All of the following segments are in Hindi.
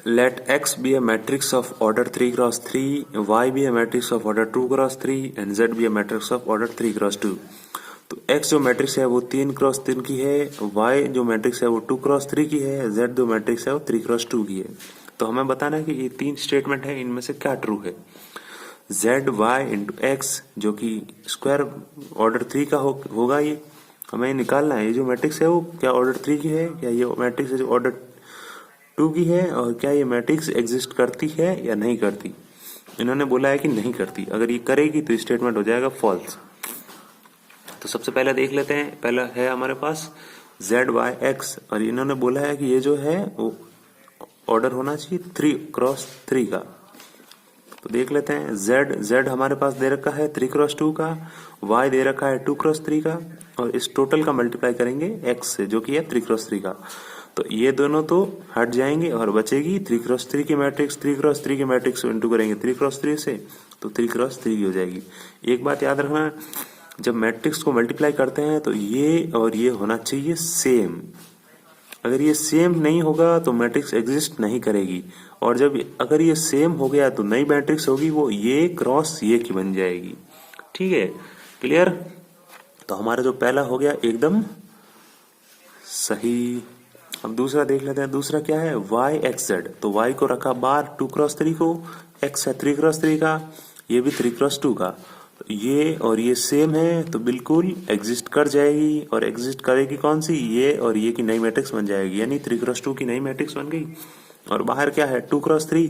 Let X be a matrix of order 3 cross 3, Y be a matrix of order 2 cross 3 and Z be a matrix of order 3 cross 2। तो X जो मैट्रिक्स है वो 3 क्रॉस 3 की है, Y जो मैट्रिक्स है वो 2 क्रॉस 3 की है, Z जो मैट्रिक्स है वो 3 क्रॉस 2 की है। तो हमें बताना है कि ये तीन स्टेटमेंट है, इनमें से क्या ट्रू है। Z Y इंटू एक्स जो कि स्क्वायर ऑर्डर 3 का होगा, ये हमें निकालना है। ये जो मैट्रिक्स है वो क्या ऑर्डर 3 की है, क्या ये मैट्रिक्स है जो ऑर्डर 2 की है, और क्या ये मैट्रिक्स एग्जिस्ट करती है या नहीं करती। इन्होंने बोला है कि नहीं करती, अगर ये करेगी तो स्टेटमेंट हो जाएगा फॉल्स। तो सबसे पहले देख लेते हैं, पहला है हमारे पास Z Y X और इन्होंने बोला है कि ये जो है वो ऑर्डर होना चाहिए 3 क्रॉस 3 का। तो देख लेते हैं, Z हमारे पास दे रखा है 3 क्रॉस 2 का, Y दे रखा है 2 क्रॉस 3 का, और इस टोटल का मल्टीप्लाई करेंगे X से जो कि है 3 क्रॉस 3 का। तो ये दोनों तो हट जाएंगे और बचेगी 3 क्रॉस 3 की मैट्रिक्स। 3 क्रॉस 3 की मैट्रिक्स को इंटू करेंगे 3 क्रॉस 3 से, तो 3 क्रॉस 3 हो जाएगी। एक बात याद रखना, जब मैट्रिक्स को मल्टीप्लाई करते हैं तो ये और ये होना चाहिए सेम। अगर ये सेम नहीं होगा तो मैट्रिक्स एग्जिस्ट नहीं करेगी, और जब अगर ये सेम हो गया तो नई मैट्रिक्स होगी वो ये क्रॉस ये की बन जाएगी। ठीक है, क्लियर। तो हमारा जो पहला हो गया एकदम सही। अब दूसरा देख लेते हैं, दूसरा क्या है y x z। तो y को रखा बार 2 क्रॉस 3 को, x है 3 क्रॉस 3 का, ये भी 3 क्रॉस 2 का। तो ये और ये सेम है तो बिल्कुल एग्जिस्ट कर जाएगी, और एग्जिस्ट करेगी कौन सी, ये और ये की नई मैट्रिक्स बन जाएगी, यानी 3 क्रॉस 2 की नई मैट्रिक्स बन गई। और बाहर क्या है 2 क्रॉस 3,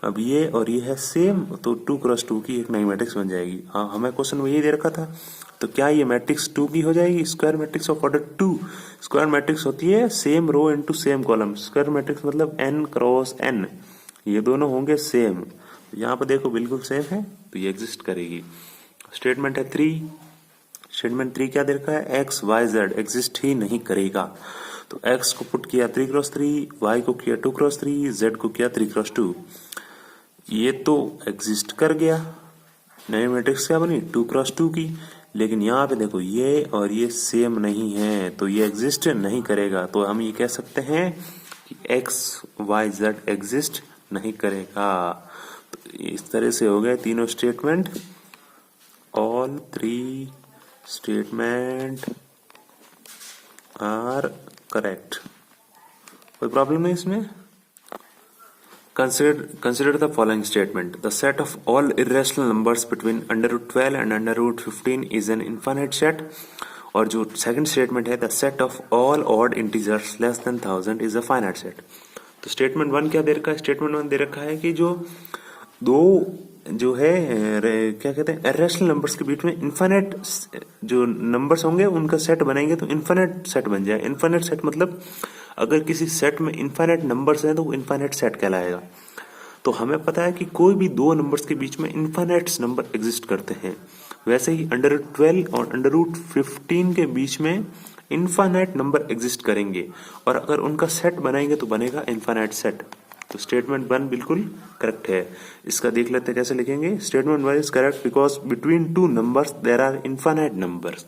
अब ये और ये है सेम तो 2 क्रॉस 2 की एक नई मैट्रिक्स बन जाएगी। हाँ, हमें क्वेश्चन में यही दे रखा था। तो क्या ये मैट्रिक्स 2 की हो जाएगी, square matrix of order 2। Square matrix होती है same row into same column. Square matrix मतलब n क्रॉस n, ये दोनों होंगे सेम। यहाँ पर देखो बिल्कुल सेम है तो ये एग्जिस्ट करेगी। स्टेटमेंट है 3। स्टेटमेंट 3 क्या दे रखा है, एक्स वाई जेड एग्जिस्ट ही नहीं करेगा। तो x को पुट किया 3 क्रॉस 3, y को किया 2 क्रॉस 3, z को किया 3 क्रॉस 2। ये तो एग्जिस्ट कर गया, नई मैट्रिक्स क्या बनी 2 क्रॉस 2 की। लेकिन यहाँ पे देखो ये और ये सेम नहीं है तो ये एग्जिस्ट नहीं करेगा। तो हम ये कह सकते हैं कि x y z एग्जिस्ट नहीं करेगा। तो इस तरह से हो गए तीनों statement. All 3 statement are correct, कोई प्रॉब्लम नहीं इसमें। Consider the following statement. The set of all irrational numbers between under root 12 and under root 15 is an infinite set. और जो सेकंड स्टेटमेंट है, the set of all odd integers less than 1000 is a finite set. तो स्टेटमेंट 1 क्या दे रखा है, स्टेटमेंट 1 दे रखा है कि जो दो जो है क्या कहते हैं इरेशनल नंबर्स के बीच में इनफाइनाइट जो नंबर्स होंगे उनका सेट बनाएंगे तो इनफाइनाइट सेट बन जाए। इनफाइनाइट सेट मतलब अगर किसी सेट में इनफाइनाइट नंबर्स हैं तो वो इनफाइनाइट सेट कहलाएगा। तो हमें पता है कि कोई भी दो नंबर्स के बीच में इनफाइनाइट नंबर एग्जिस्ट करते हैं, वैसे ही अंडर रूट 12 और अंडर रूट 15 के बीच में इनफाइनाइट नंबर एग्जिस्ट करेंगे, और अगर उनका सेट बनाएंगे तो बनेगा इनफाइनाइट सेट। तो स्टेटमेंट 1 बिल्कुल करेक्ट है। इसका देख लेते हैं कैसे लिखेंगे। Statement 1 is correct because between two numbers there are infinite numbers.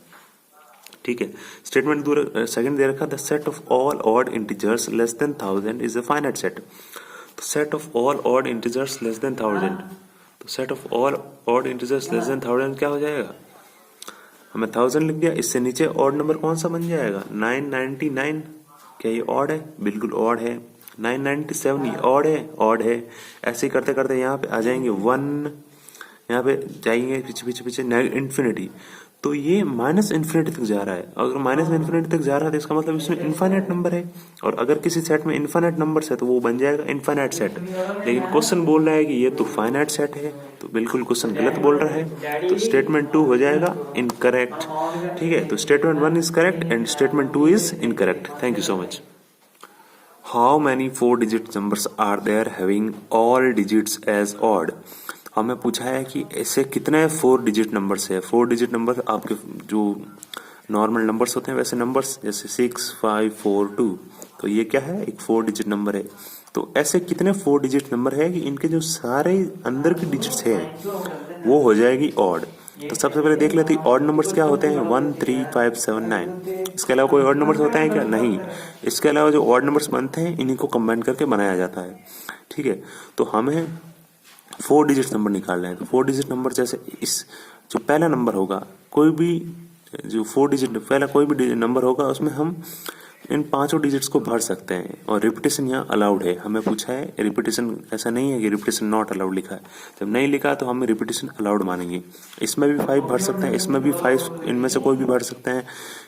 ठीक है। स्टेटमेंट सेकंड दे रखा, the set of all odd integers less than 1000 is a finite set. तो set of all odd integers less than 1000, तो set of all odd integers less than 1000 क्या हो जाएगा, हमें 1000 लिख दिया, इससे नीचे ऑड नंबर कौन सा बन जाएगा 999। क्या ये ऑड है, बिल्कुल ऑड है। 997 ये ऑड है। ऐसे ही करते करते यहाँ पे आ जाएंगे 1, यहाँ पे जाएंगे पीछे पीछे इन्फिनिटी। तो ये माइनस इन्फिनिटी तक जा रहा है। अगर माइनस इन्फिनिटी तक जा रहा है तो इसका मतलब इसमें इनफाइनाइट नंबर है, और अगर किसी सेट में इनफाइनाइट नंबर्स है तो वो बन जाएगा इनफाइनाइट सेट। लेकिन क्वेश्चन बोल रहा है कि ये तो फाइनाइट सेट है, तो बिल्कुल क्वेश्चन गलत बोल रहा है। तो स्टेटमेंट 2 हो जाएगा इनकरेक्ट। ठीक है, तो statement 1 is correct and statement 2 is incorrect. Thank you so much. How many 4-digit numbers are there having all digits as odd? हमें पूछा है कि ऐसे कितने 4 डिजिट नंबर्स है। 4 डिजिट नंबर आपके जो नॉर्मल नंबर्स होते हैं वैसे नंबर्स, जैसे 6 5 4 2, तो ये क्या है एक 4 डिजिट नंबर है। तो ऐसे कितने 4 डिजिट नंबर है कि इनके जो सारे अंदर के डिजिट्स है वो हो जाएगी ऑड। तो सबसे पहले देख लेते हैं ऑड नंबर्स क्या होते हैं, 1 3 5 7 9। इसके अलावा कोई ऑड नंबर्स होते हैं क्या, नहीं। इसके अलावा जो ऑड नंबर्स बनते हैं इन्हीं को कंबाइन करके बनाया जाता है, ठीक है। तो हमें 4 डिजिट नंबर निकालना है। तो 4 डिजिट नंबर जैसे इस जो पहला नंबर होगा, कोई भी जो 4 डिजिट पहला कोई भी नंबर होगा उसमें हम इन पांचों डिजिट्स को भर सकते हैं। और रिपीटेशन यहाँ अलाउड है, हमें पूछा है रिपीटेशन, ऐसा नहीं है कि रिपीटेशन नॉट अलाउड लिखा है। जब नहीं लिखा तो हम रिपीटेशन अलाउड मानेंगे। इसमें भी 5 भर सकते हैं, इसमें भी 5 इनमें से कोई भी भर सकते हैं,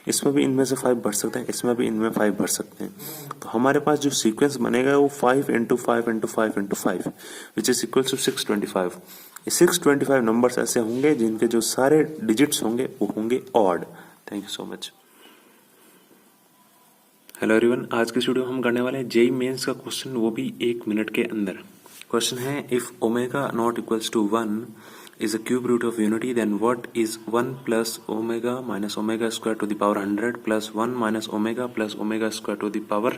इसमें भी इनमें से 5 भर सकते हैं, इसमें भी इनमें 5 भर सकते हैं। तो हमारे पास जो सीक्वेंस बनेगा वो 5 into 5 into 5 into 5 which is equal to 625। 625 numbers ऐसे होंगे जिनके जो सारे डिजिट्स होंगे वो होंगे odd. Thank you so much. Hello everyone, आज के वीडियो हम करने वाले हैं जेई मेंस का क्वेश्चन, वो भी 1 मिनट के अंदर। क्वेश्चन है, if omega not equals to 1 is a cube root of unity, then what is 1 plus omega minus omega square to the power 100 plus 1 minus omega plus omega square to the power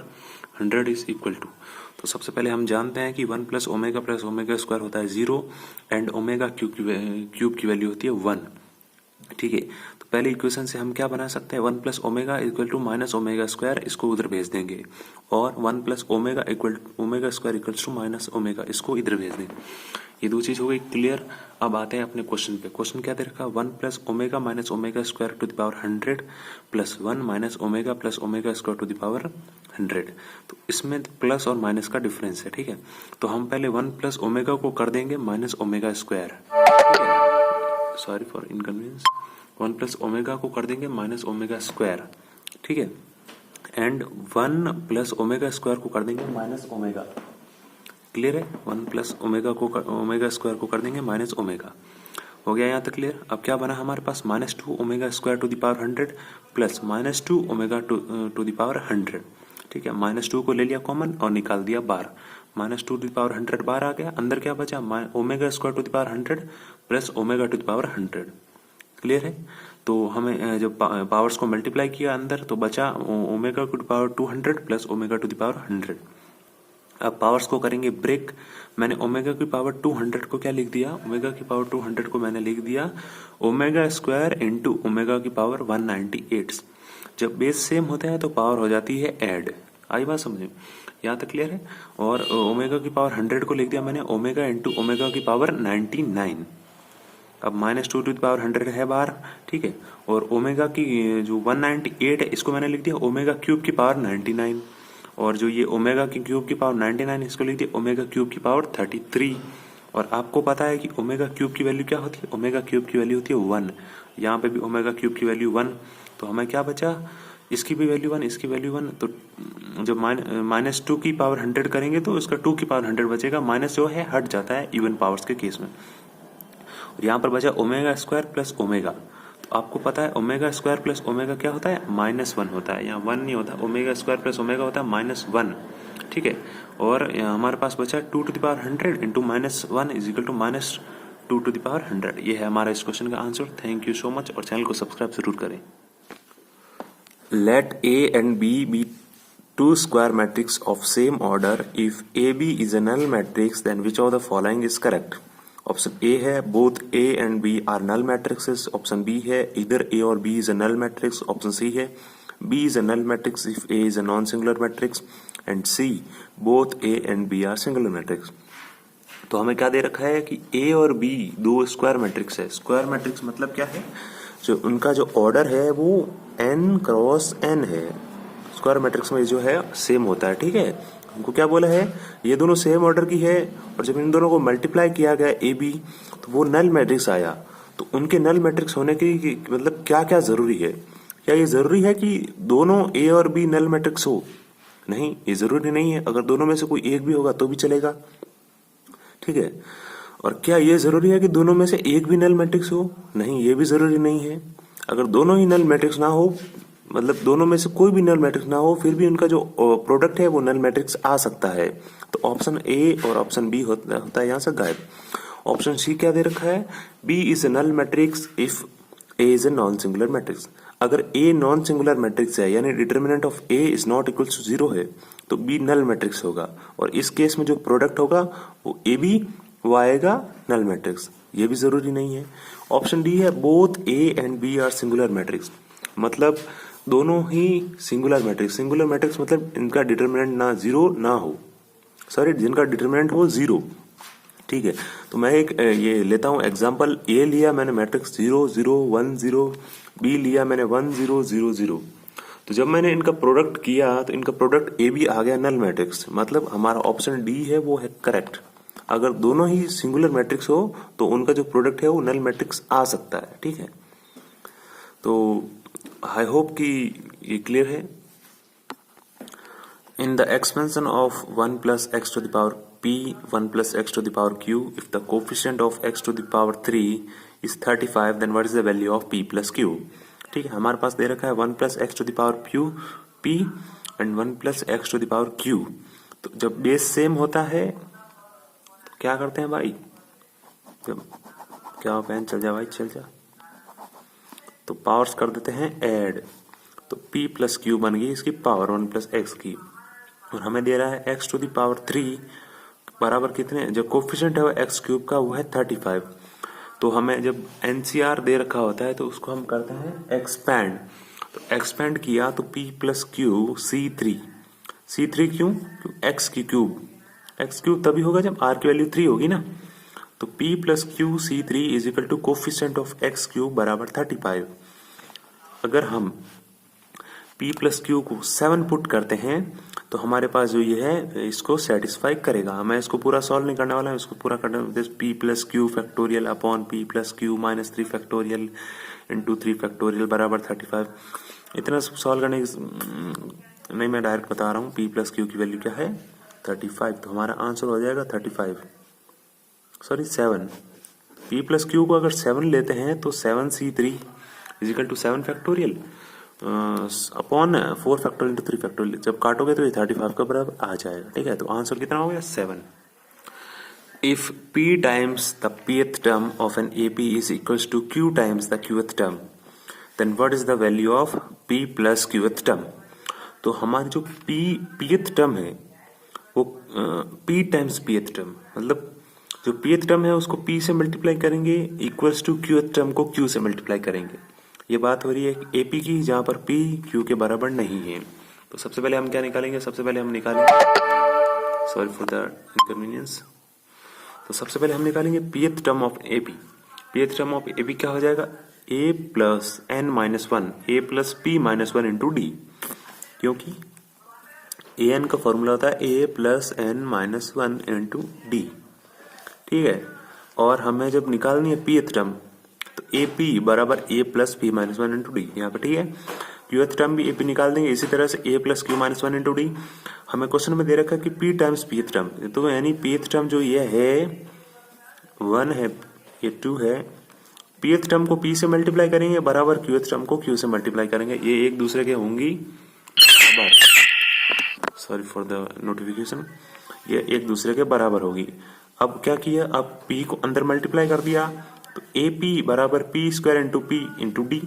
100 is equal to। तो सबसे पहले हम जानते हैं कि 1 plus omega plus omega square होता है 0 एंड ओमेगा क्यूब की वैल्यू होती है 1, ठीक है। तो पहले इक्वेशन से हम क्या बना सकते हैं, 1 plus omega equal to minus omega square, इसको उधर भेज देंगे। और 1 plus omega equal omega square equal to minus omega, इसको इधर भेज देंगे। ये दो चीज हो गई क्लियर। अब आते हैं अपने क्वेश्चन पे। क्वेश्चन क्या दे रखा, 1 plus omega minus omega square to the power 100 plus 1 minus omega plus omega square to the power 100। तो इसमें प्लस और माइनस का डिफरेंस है, ठीक है। तो हम पहले 1 प्लस ओमेगा को कर देंगे minus omega square, sorry for inconvenience. 1 plus omega को कर देंगे माइनस ओमेगा स्क्वायर, ठीक है। एंड 1 प्लस ओमेगा स्क्वायर को कर देंगे माइनस ओमेगा, क्लियर है। 1 प्लस ओमेगा स्क्वायर को कर देंगे माइनस ओमेगा। हो गया यहाँ तक क्लियर। अब क्या बना हमारे पास, -2 omega square to the power 100 plus -2 omega to the power 100, ठीक है। -2 को ले लिया कॉमन और निकाल दिया बाहर, -2 टू द पावर 100 बाहर आ गया। अंदर क्या बचा, omega square to the power 100 plus omega to the power 100, clear है। तो हमें जब पावर्स को मल्टीप्लाई किया अंदर तो बचा omega to the power 200 plus omega to the power 100। अब पावर्स को करेंगे ब्रेक। मैंने ओमेगा की पावर 200 को क्या लिख दिया, ओमेगा की पावर 200 को मैंने लिख दिया ओमेगा स्क्वायर इंटू ओमेगा की पावर 198। जब बेस सेम होता है तो पावर हो जाती है ऐड। आई बात समझे, यहाँ तक क्लियर है। और ओमेगा की पावर 100 को लिख दिया मैंने ओमेगा इंटू ओमेगा की पावर 99। अब -2 टू द पावर 100 है बाहर, ठीक है। और ओमेगा की जो 198 है इसको मैंने लिख दिया ओमेगा क्यूब की पावर 99। और जो ये ओमेगा की क्यूब की पावर 99 इसको लिख दिया ओमेगा क्यूब की पावर 33। और आपको पता है कि ओमेगा क्यूब की वैल्यू क्या होती है, ओमेगा क्यूब की वैल्यू होती है 1। यहाँ पे भी ओमेगा क्यूब की वैल्यू 1। तो हमें क्या बचा, इसकी भी वैल्यू 1, इसकी वैल्यू 1। तो जब -2 की पावर 100 करेंगे तो इसका 2 की पावर 100 बचेगा, माइनस जो है हट जाता है इवन पावर्स के केस में। और यहाँ पर बचा ओमेगा स्क्वायर प्लस ओमेगा। तो आपको पता है ओमेगा स्क्वायर प्लस ओमेगा क्या होता है, -1 होता है। यहाँ 1 नहीं होता, ओमेगा स्क्वायर प्लस ओमेगा होता है -1, ठीक है। और हमारे पास बचा 2 to the power 100 into -1 is equal to -2 to the power 100। ये है हमारा इस क्वेश्चन का answer. Thank you so much और चैनल को सब्सक्राइब जरूर करें। Let A and B be two square matrix of same order. If AB is a null matrix, then which of the following is correct? Option A है both A and B are null matrices. Option B है either A or B is a null matrix. Option C है B is a null matrix if A is a non-singular matrix. And C both A and B are singular matrix. तो हमें क्या दे रखा है कि A और B दो स्क्वायर मैट्रिक्स है। स्क्वायर मैट्रिक्स मतलब क्या है, जो उनका जो ऑर्डर है वो n क्रॉस n है। स्क्वायर मैट्रिक्स में जो है सेम होता है, ठीक है। हमको क्या बोला है, ये दोनों सेम ऑर्डर की है और जब इन दोनों को मल्टीप्लाई किया गया ए बी तो वो नल मैट्रिक्स आया। तो उनके नल मैट्रिक्स होने की मतलब क्या क्या जरूरी है, क्या ये जरूरी है कि दोनों ए और बी नल मैट्रिक्स हो, नहीं ये जरूरी नहीं है। अगर दोनों में से कोई एक भी होगा तो भी चलेगा, ठीक है। और क्या ये जरूरी है कि दोनों में से एक भी नल मैट्रिक्स हो, नहीं ये भी जरूरी नहीं है। अगर दोनों ही नल मैट्रिक्स ना हो, मतलब दोनों में से कोई भी नल मैट्रिक्स ना हो, फिर भी उनका जो प्रोडक्ट है वो नल मैट्रिक्स आ सकता है। तो ऑप्शन ए और ऑप्शन बी होता है यहाँ से गायब। ऑप्शन सी क्या दे रखा है, B is a null matrix if A is a non singular matrix. अगर ए नॉन सिंगुलर मैट्रिक्स है यानी determinant of A is not equal to 0 है तो बी नल मैट्रिक्स होगा। और इस केस में जो प्रोडक्ट होगा वो ए बी वो आएगा नल मैट्रिक्स। ये भी जरूरी नहीं है। ऑप्शन डी है both A and B are singular matrix, मतलब दोनों ही सिंगुलर मैट्रिक्स। सिंगुलर मैट्रिक्स मतलब इनका डिटरमिनेंट ना जीरो ना हो, सॉरी जिनका डिटरमिनेंट हो जीरो। ठीक है, तो मैं एक ये लेता हूं एग्जांपल। ए लिया मैंने मैट्रिक्स 0 0 1 0, बी लिया मैंने 1 0 0 0। तो जब मैंने इनका प्रोडक्ट किया तो इनका प्रोडक्ट ए बी आ गया नल मैट्रिक्स, मतलब हमारा ऑप्शन डी है वो है करेक्ट। अगर दोनों ही सिंगुलर मैट्रिक्स हो तो उनका जो प्रोडक्ट है वो नल मैट्रिक्स आ सकता है। ठीक है, तो आई होप कि ये क्लियर है। In the expansion of 1 plus x to the power p 1 plus x to the power q, if the coefficient of x to the power 3 is 35, then what is the value of p plus q? ठीक है, हमारे पास दे रखा है 1 plus x to the power p and 1 plus x to the power q। तो जब बेस सेम होता है तो क्या करते हैं भाई, जब क्या पेन चल जा भाई चल जा, तो पावर्स कर देते हैं ऐड। तो p प्लस q बन गई इसकी पावर 1 प्लस एक्स की, और हमें दे रहा है x टू दी पावर 3 बराबर कितने, जो कोफिशिएंट है वो एक्स क्यूब का वो है 35। तो हमें जब एनसीआर दे रखा होता है तो उसको हम करते हैं एक्सपैंड। तो एक्सपैंड किया तो p प्लस क्यू C3 क्यों, एक्स की क्यूब, एक्स क्यूब तभी होगा जब r की वैल्यू 3 होगी ना। तो p plus q C3 is equal to coefficient of x cube बराबर 35। अगर हम p प्लस क्यू को 7 पुट करते हैं तो हमारे पास जो ये है इसको सेटिस्फाई करेगा। मैं इसको पूरा सॉल्व नहीं करने वाला, इसको पूरा करने p plus Q factorial upon p plus Q minus 3 factorial into 3 factorial बराबर 35। इतना सॉल्व करने की नहीं, मैं डायरेक्ट बता रहा हूँ p प्लस क्यू की वैल्यू क्या है 35। तो हमारा आंसर हो जाएगा 7। p प्लस क्यू को अगर 7 लेते हैं तो 7c3 equal to 7 factorial upon 4 factorial into 3 factorial. जब काटोगे तो ये 35 का बराबर आ जाएगा। ठीक है, तो आंसर कितना हो गया 7। If p times the pth term of an AP is equals to q times the qth term, then what is the value of p plus qth term. तो हमारी जो pth टर्म है वो p टाइम्स pth टर्म, मतलब जो pth टर्म है उसको p से मल्टीप्लाई करेंगे इक्वल्स टू qth टर्म को q से मल्टीप्लाई करेंगे। ये बात हो रही है AP की जहां पर P Q के बराबर नहीं है। तो सबसे पहले हम क्या निकालेंगे, सबसे पहले हम निकालेंगे, सॉरी फॉर द इनकन्वीनियंस, तो सबसे पहले हम निकालेंगे pth term of AP। pth term of AP क्या हो जाएगा a plus n minus 1 a plus p minus 1 into D, क्योंकि an का फॉर्मूला होता है a plus n minus 1 into D. ठीक है, और हमें जब निकालनी है pth टर्म तो AP बराबर a plus P minus 1 into D यहाँ पे। ठीक है, qth टर्म भी AP निकाल देंगे इसी तरह से a plus Q minus 1 into D. हमें क्वेश्चन में दे रखा है कि p टाइम्स pth टर्म, तो यानी pth टर्म जो ये है 1 है, ये 2 है, pth टर्म को p से मल्टीप्लाई करेंगे बराबर qth टर्म को q से मल्टीप्लाई करेंगे, ये एक दूसरे के होंगी बराबर, सॉरी फॉर द नोटिफिकेशन, ये एक दूसरे के बराबर होगी। अब क्या किया, अब p को अंदर मल्टीप्लाई कर दिया तो AP बराबर P square into P into D,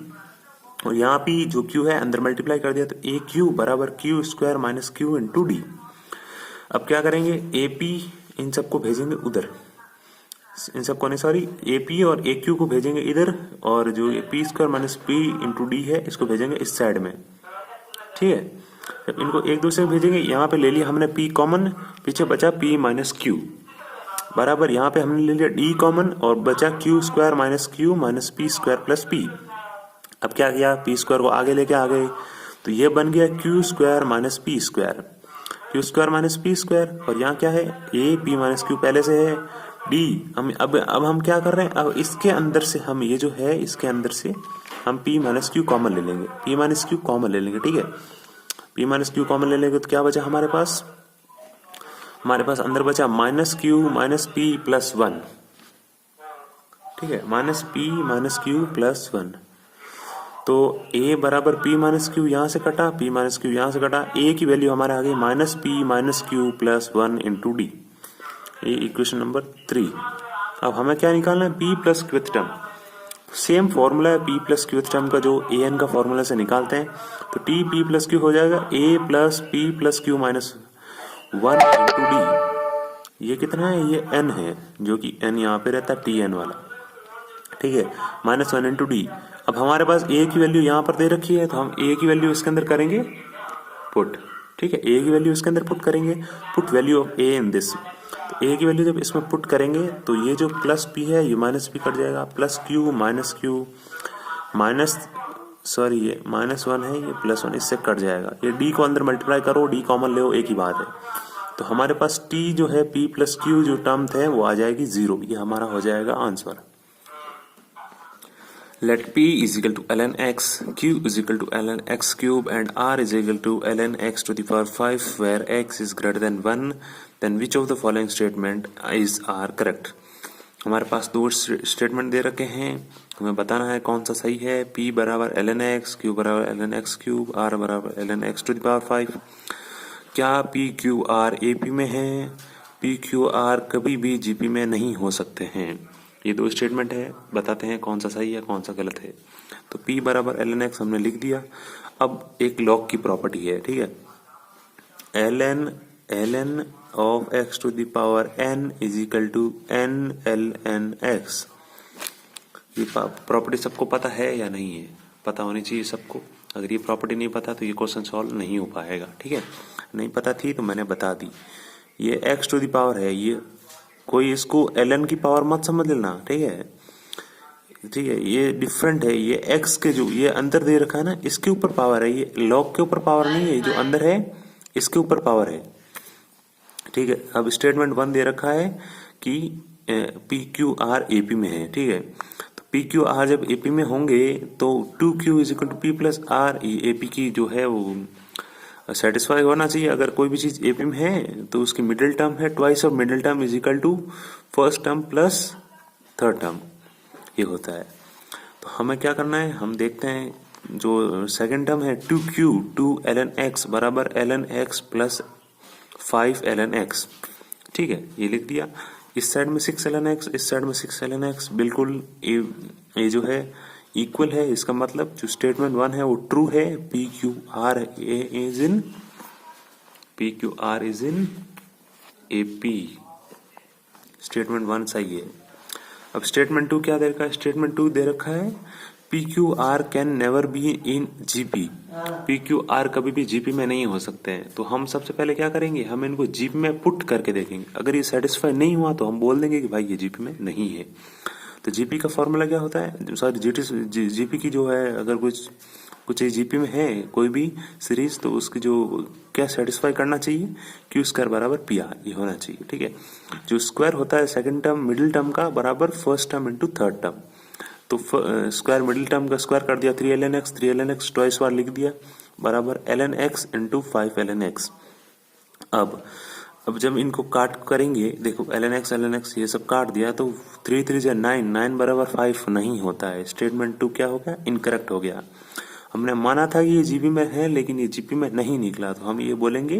और यहाँ p जो q है अंदर मल्टीप्लाई कर दिया तो AQ बराबर Q square minus Q into D. अब क्या करेंगे, AP इन सबको भेजेंगे उधर, इन सबको नहीं सॉरी AP और AQ को भेजेंगे इधर, और जो p square minus P into D है इसको भेजेंगे इस साइड में। ठीक है, जब इनको एक दूसरे में भेजेंगे, यहाँ पे ले लिया हमने p कॉमन, पीछे बचा p माइनस क्यू बराबर, यहाँ पे हमने ले लिया d कॉमन और बचा Q square minus Q minus P square plus P. अब क्या किया, पी स्क्वायर को आगे लेके आ गए तो ये बन गया Q square minus P square minus P square, और यहाँ क्या है ए पी माइनस क्यू पहले से है, डी हम अब हम क्या कर रहे हैं, अब इसके अंदर से हम ये जो है इसके अंदर से हम पी माइनस क्यू कॉमन ले लेंगे, पी माइनस क्यू कॉमन ले लेंगे। ठीक है, पी माइनस क्यू कॉमन ले लेंगे तो क्या बचा हमारे पास अंदर बचा minus Q minus P plus 1। ठीक है, minus p minus q plus 1, तो a बराबर p माइनस क्यू यहाँ से कटा, p माइनस क्यू यहाँ से कटा, a की वैल्यू हमारे आ गई minus p minus q plus 1 into d, ये इक्वेशन नंबर 3। अब हमें क्या निकालना है, p plus qth term, same formula है p प्लस क्यूथ टर्म का जो an का फॉर्मूला से निकालते हैं, तो t p प्लस क्यू हो जाएगा a plus p plus Q minus 1 into d, ये कितना है, ये n है, जो कि n यहाँ पे रहता है Tn वाला, ठीक है, -1 इंटू डी। अब हमारे पास a की वैल्यू यहाँ पर दे रखी है, तो हम a की वैल्यू इसके अंदर करेंगे पुट, ठीक है, a की वैल्यू इसके अंदर पुट करेंगे, put value of a in this. तो a की वैल्यू जब इसमें पुट करेंगे तो ये जो प्लस p है ये माइनस p कट जाएगा, plus q minus q minus, sorry ये -1 है, ये +1, इससे कट जाएगा। ये d को अंदर मल्टीप्लाई करो, d कॉमन ले, एक ही बात है। तो हमारे पास t जो है p प्लस q जो टर्म थे वो आ जाएगी 0, ये हमारा हो जाएगा answer. Let p is equal to ln x, q is equal to ln x cube and r is equal to ln x to the power 5 where x is greater than 1, then which of the following statement is are correct। हमारे पास दो स्टेटमेंट दे रखे हैं, हमें बताना है कौन सा सही है। p बराबर ln x, q बराबर ln x क्यूब, r बराबर ln x to the power 5। क्या p q r AP में है? p q r कभी भी GP में नहीं हो सकते हैं। ये दो स्टेटमेंट है, बताते हैं कौन सा सही है कौन सा गलत है। तो p बराबर ln x हमने लिख दिया। अब एक लॉग की प्रॉपर्टी है, ठीक है, ln of x to the power n is equal to n ln x। ये प्रॉपर्टी सबको पता है या नहीं है? पता होनी चाहिए सबको। अगर ये प्रॉपर्टी नहीं पता तो ये क्वेश्चन सॉल्व नहीं हो पाएगा, ठीक है। नहीं पता थी तो मैंने बता दी। ये x टू द पावर है, ये कोई इसको ln की पावर मत समझ लेना, ठीक है, ठीक है, ये डिफरेंट है। ये x के जो ये अंदर दे रखा है ना, इसके ऊपर पावर है, ये लॉग के ऊपर पावर नहीं है, जो अंदर है इसके ऊपर पावर है, ठीक है। अब स्टेटमेंट 1 दे रखा है कि पी क्यू आर एपी में है, ठीक है। तो पी क्यू आर जब एपी में होंगे तो 2q is equal to P plus R, AP की जो है वो सेटिस्फाई होना चाहिए। अगर कोई भी चीज एपी में है तो उसकी मिडिल टर्म है twice of middle term is equal to first term plus third term, ये होता है। तो हमें क्या करना है, हम देखते हैं जो सेकंड टर्म है 2q 2 ln x बराबर ln x plus 5 ln x, ठीक है, ये लिख दिया। इस साइड में 6 ln x, इस साइड में 6 ln x, बिल्कुल ये जो है इक्वल है। इसका मतलब जो स्टेटमेंट 1 है वो ट्रू है। P Q are is in AP, statement 1 सही है। अब स्टेटमेंट 2 क्या दे रखा है? स्टेटमेंट 2 दे रखा है P Q are can never be in GP, P Q are कभी भी जीपी में नहीं हो सकते हैं। तो हम सबसे पहले क्या करेंगे, हम इनको जीपी में पुट करके देखेंगे। अगर ये सेटिस्फाई नहीं हुआ तो हम बोल देंगे कि भाई ये जीपी में नहीं है। तो जीपी का फॉर्मूला क्या होता है, सॉरी जीपी की जो है, अगर कुछ जीपी में है कोई भी सीरीज, तो उसकी जो क्या सेटिस्फाई करना चाहिए, क्यू स्क्वायर बराबर पी आर, ये होना चाहिए, ठीक है। जो स्क्वायर होता है सेकंड टर्म मिडिल टर्म का बराबर first term into third term. तो स्क्वायर मिडिल टर्म का स्क्वायर कर दिया 3 ln x ट्वाइस बार लिख दिया बराबर ln x into 5 ln x। अब जब इनको काट करेंगे, देखो ln x ये सब काट दिया तो 3 3 जा 9, 9 बराबर 5 नहीं होता है। स्टेटमेंट 2 क्या हो गया, इनकरेक्ट हो गया। हमने माना था कि ये जीपी में है लेकिन ये जीपी में नहीं निकला, तो हम ये बोलेंगे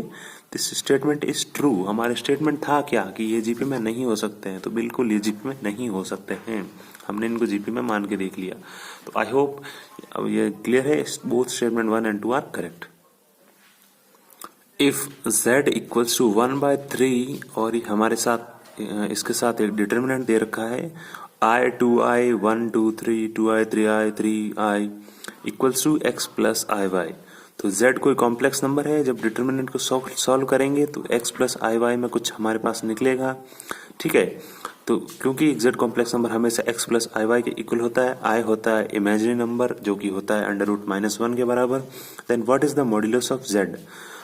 दिस स्टेटमेंट इज ट्रू। हमारे स्टेटमेंट था क्या कि ये जीपी में नहीं हो सकते हैं, तो बिल्कुल ये जीपी में नहीं हो सकते हैं। हमने इनको जीपी में मान के देख लिया। तो आई होप अब ये क्लियर है, both statement 1 and 2 are correct. If z equals to 1/3 और हमारे साथ इसके साथ एक डिटर्मिनेंट दे रखा है i 2i 1 2 3 2i 3i 3i equals to x plus I y. तो z कोई कॉम्प्लेक्स नंबर है, जब डिटर्मिनेंट को सॉल्व करेंगे तो x प्लस आई वाई में कुछ हमारे पास निकलेगा, ठीक है। तो क्योंकि z कॉम्प्लेक्स नंबर हमेशा x प्लस आई वाई के इक्वल होता है, i होता है इमेजिनरी नंबर जो कि होता है √-1 के बराबर। Then what is the modulus of z?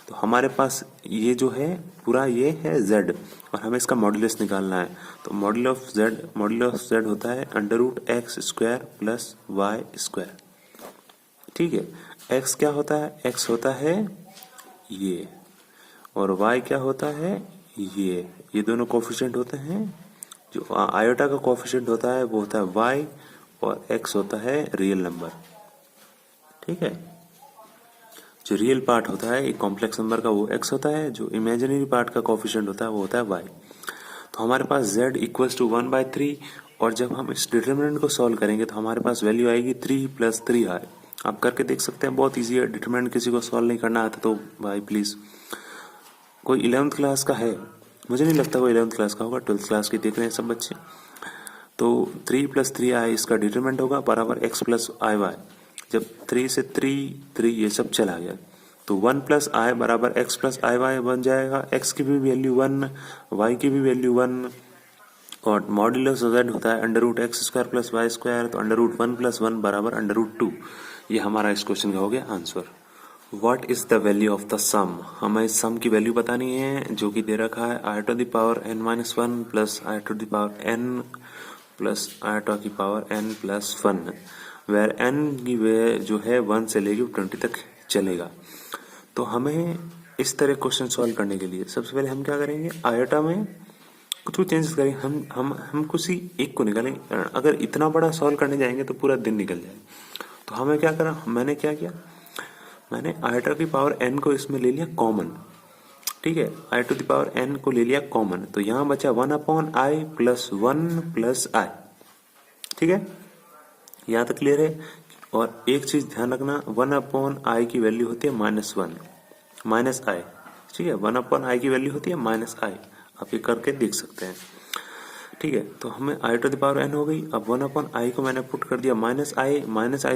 तो हमारे पास ये जो है पूरा ये है z और हमें इसका मॉड्यूलस निकालना है। तो मॉड्यूलस ऑफ z होता है √x² प्लस y², ठीक है। x क्या होता है, x होता है ये, और y क्या होता है ये दोनों कोफिशिएंट होते हैं। जो आयोटा का कोफिशिएंट होता है वो होता है y और x होता है रियल नंबर, ठीक है। जो रियल पार्ट होता है एक कॉम्प्लेक्स नंबर का वो x होता है, जो इमेजिनरी पार्ट का कोफिशिएंट होता है वो होता है y। तो हमारे पास z इक्वल्स टू 1/3 और जब हम इस डिटरमिनेंट को सॉल्व करेंगे तो हमारे पास वैल्यू आएगी 3 + 3i। आप करके देख सकते हैं, बहुत इजी है। डिटरमिनेंट किसी को सॉल्व नहीं करना आता तो भाई प्लीज, कोई 11th क्लास का है मुझे नहीं लगता वो 11th क्लास का होगा, 12th क्लास की देख रहे हैं सब बच्चे। तो 3 + 3i इसका डिटरमिनेंट होगा बराबर x + iy। जब 3 से 3 ये सब चला गया तो 1 + i बराबर x + iy बन जाएगा। x की भी वैल्यू 1, y की भी वैल्यू 1, और मॉड्यूलस z होता है √x² + y², तो √1 + 1 बराबर √2। ये हमारा इस क्वेश्चन का हो गया answer. What is the value of the sum? हमें सम की वैल्यू बतानी है जो कि दे रखा है i⁻n - 1 + i⁻n + i⁻n + 1, where n की वे जो है 1 से लेके 20 तक चलेगा। तो हमें इस तरह क्वेश्चन सॉल्व करने के लिए सबसे पहले हम क्या करेंगे, आयोटा में कुछ चेंजेस करेंगे। हम कुछ ही एक को निकालेंगे। अगर इतना बड़ा सॉल्व करने जाएंगे तो पूरा दिन निकल जाएगा। तो हमें क्या करा, मैंने क्या किया, मैंने i⁻n को इसमें ले लिया कॉमन। ठीक है, i⁻n को ले लिया कॉमन, तो यहाँ बचा 1/i + 1 + i। ठीक है, यहाँ तक क्लियर है। और एक चीज ध्यान रखना, 1/i की वैल्यू होती है -1 -i। ठीक है, 1/i की वैल्यू होती है -i। आप ये करके देख सकते हैं। ठीक है, तो हमें i⁻n हो गई। अब 1/i को मैंने पुट कर दिया -i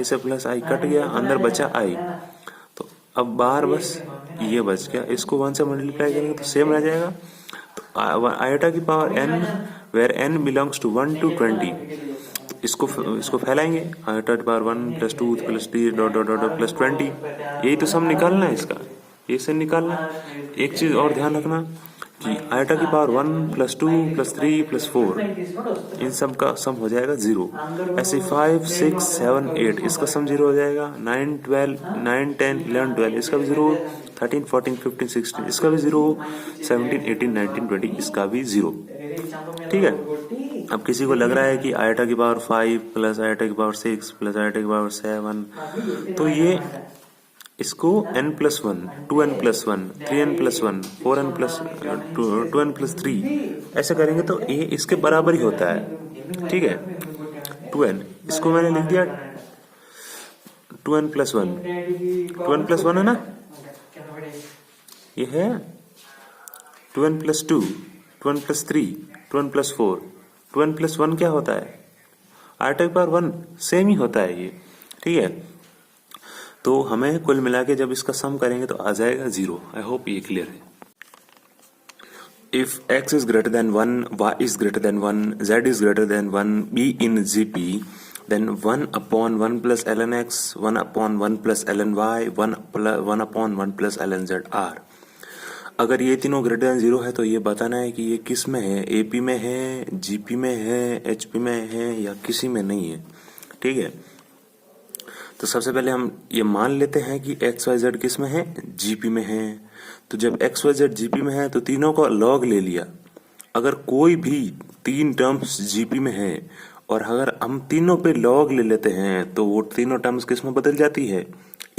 से +i कट गया, अंदर बचा i। तो अब बाहर बस ये बच गया, इसको 1 से मल्टीप्लाई करेंगे तो सेम रह जाएगा। तो i⁻n where n belongs to 1 to 20, इसको फैलाएंगे i⁻1 + 2 + 3 ... +20। यही तो सम निकालना है इसका, ये से निकालना। एक चीज और ध्यान रखना कि i⁻1 + 2 + 3 + 4 इन सब का सम हो जाएगा 0। ऐसे 5 6 7 8 इसका सम 0 हो जाएगा। 9 10 11 12 इसका भी 0। 13 14 15 16 इसका भी 0। 17 18 19 20 इसका भी 0। ठीक है, अब किसी को लग रहा है कि i⁻5 + i⁻6 + i⁻7, तो ये इसको n + 1 2n + 1 3n + 1 4n + 2n + 3 ऐसे करेंगे तो ये इसके बराबर ही होता है। ठीक है, 2n इसको मैंने लिख दिया 2n + 1, 2n + 1 है ना, ये है 2n + 2 2n + 3 2n + 4 2n + 1 क्या होता है, i⁻1 सेम ही होता है ये। ठीक है, तो हमें कुल मिला के जब इसका सम करेंगे तो आ जाएगा 0। आई होप ये क्लियर है। If x is greater than 1, y is greater than 1, z is greater than 1, be in GP, then 1/1 + ln x, 1/1 + ln y, 1/1 + ln z r। अगर ये तीनों ग्रेटर देन 0 है तो ये बताना है कि ये किस में है, AP में है, GP में है, HP में है या किसी में नहीं है। ठीक है, तो सबसे पहले हम ये मान लेते हैं कि XYZ किस में है, GP में है। तो जब XYZ GP में है तो तीनों का लॉग ले लिया। अगर कोई भी 3 टर्म्स GP में है और अगर हम तीनों पे लॉग ले लेते हैं तो वो तीनों टर्म्स किस में बदल जाती है,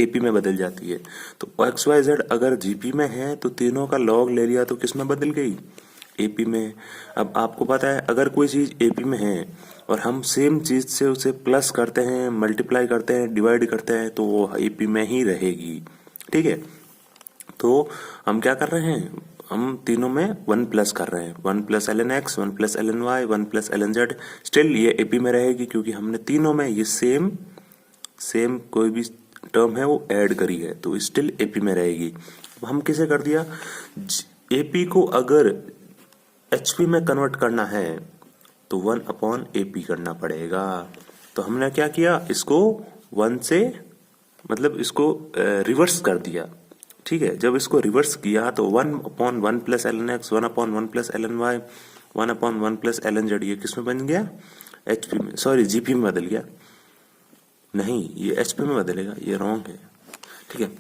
AP में बदल जाती है। तो XYZ अगर GP में है तो तीनों का लॉग ले लिया तो किस में बदल गई, AP में। अब आपको पता है अगर कोई चीज AP में है और हम सेम चीज से उसे प्लस करते हैं, मल्टीप्लाई करते हैं, डिवाइड करते हैं तो वो AP में ही रहेगी। ठीक है, तो हम क्या कर रहे हैं, हम तीनों में 1 प्लस कर रहे हैं, 1 + ln x, 1 + ln y, 1 + ln z। Still ये AP में रहेगी क्योंकि हमने तीनों में ये सेम कोई भी टर्म है वो ऐड करी है, तो स्टिल AP में रहेगी। अब हम किसे कर दिया, AP को अगर HP में कन्वर्ट करना है तो 1/AP करना पड़ेगा। तो हमने क्या किया, इसको 1 से मतलब इसको रिवर्स कर दिया। ठीक है, जब इसको रिवर्स किया तो 1/1 + ln x, 1/1 + ln y, 1/1 + ln z ये किस में बन गया, HP में, सॉरी GP में बदल गया। नहीं, ये HP में बदलेगा, ये रॉन्ग है। ठीक है,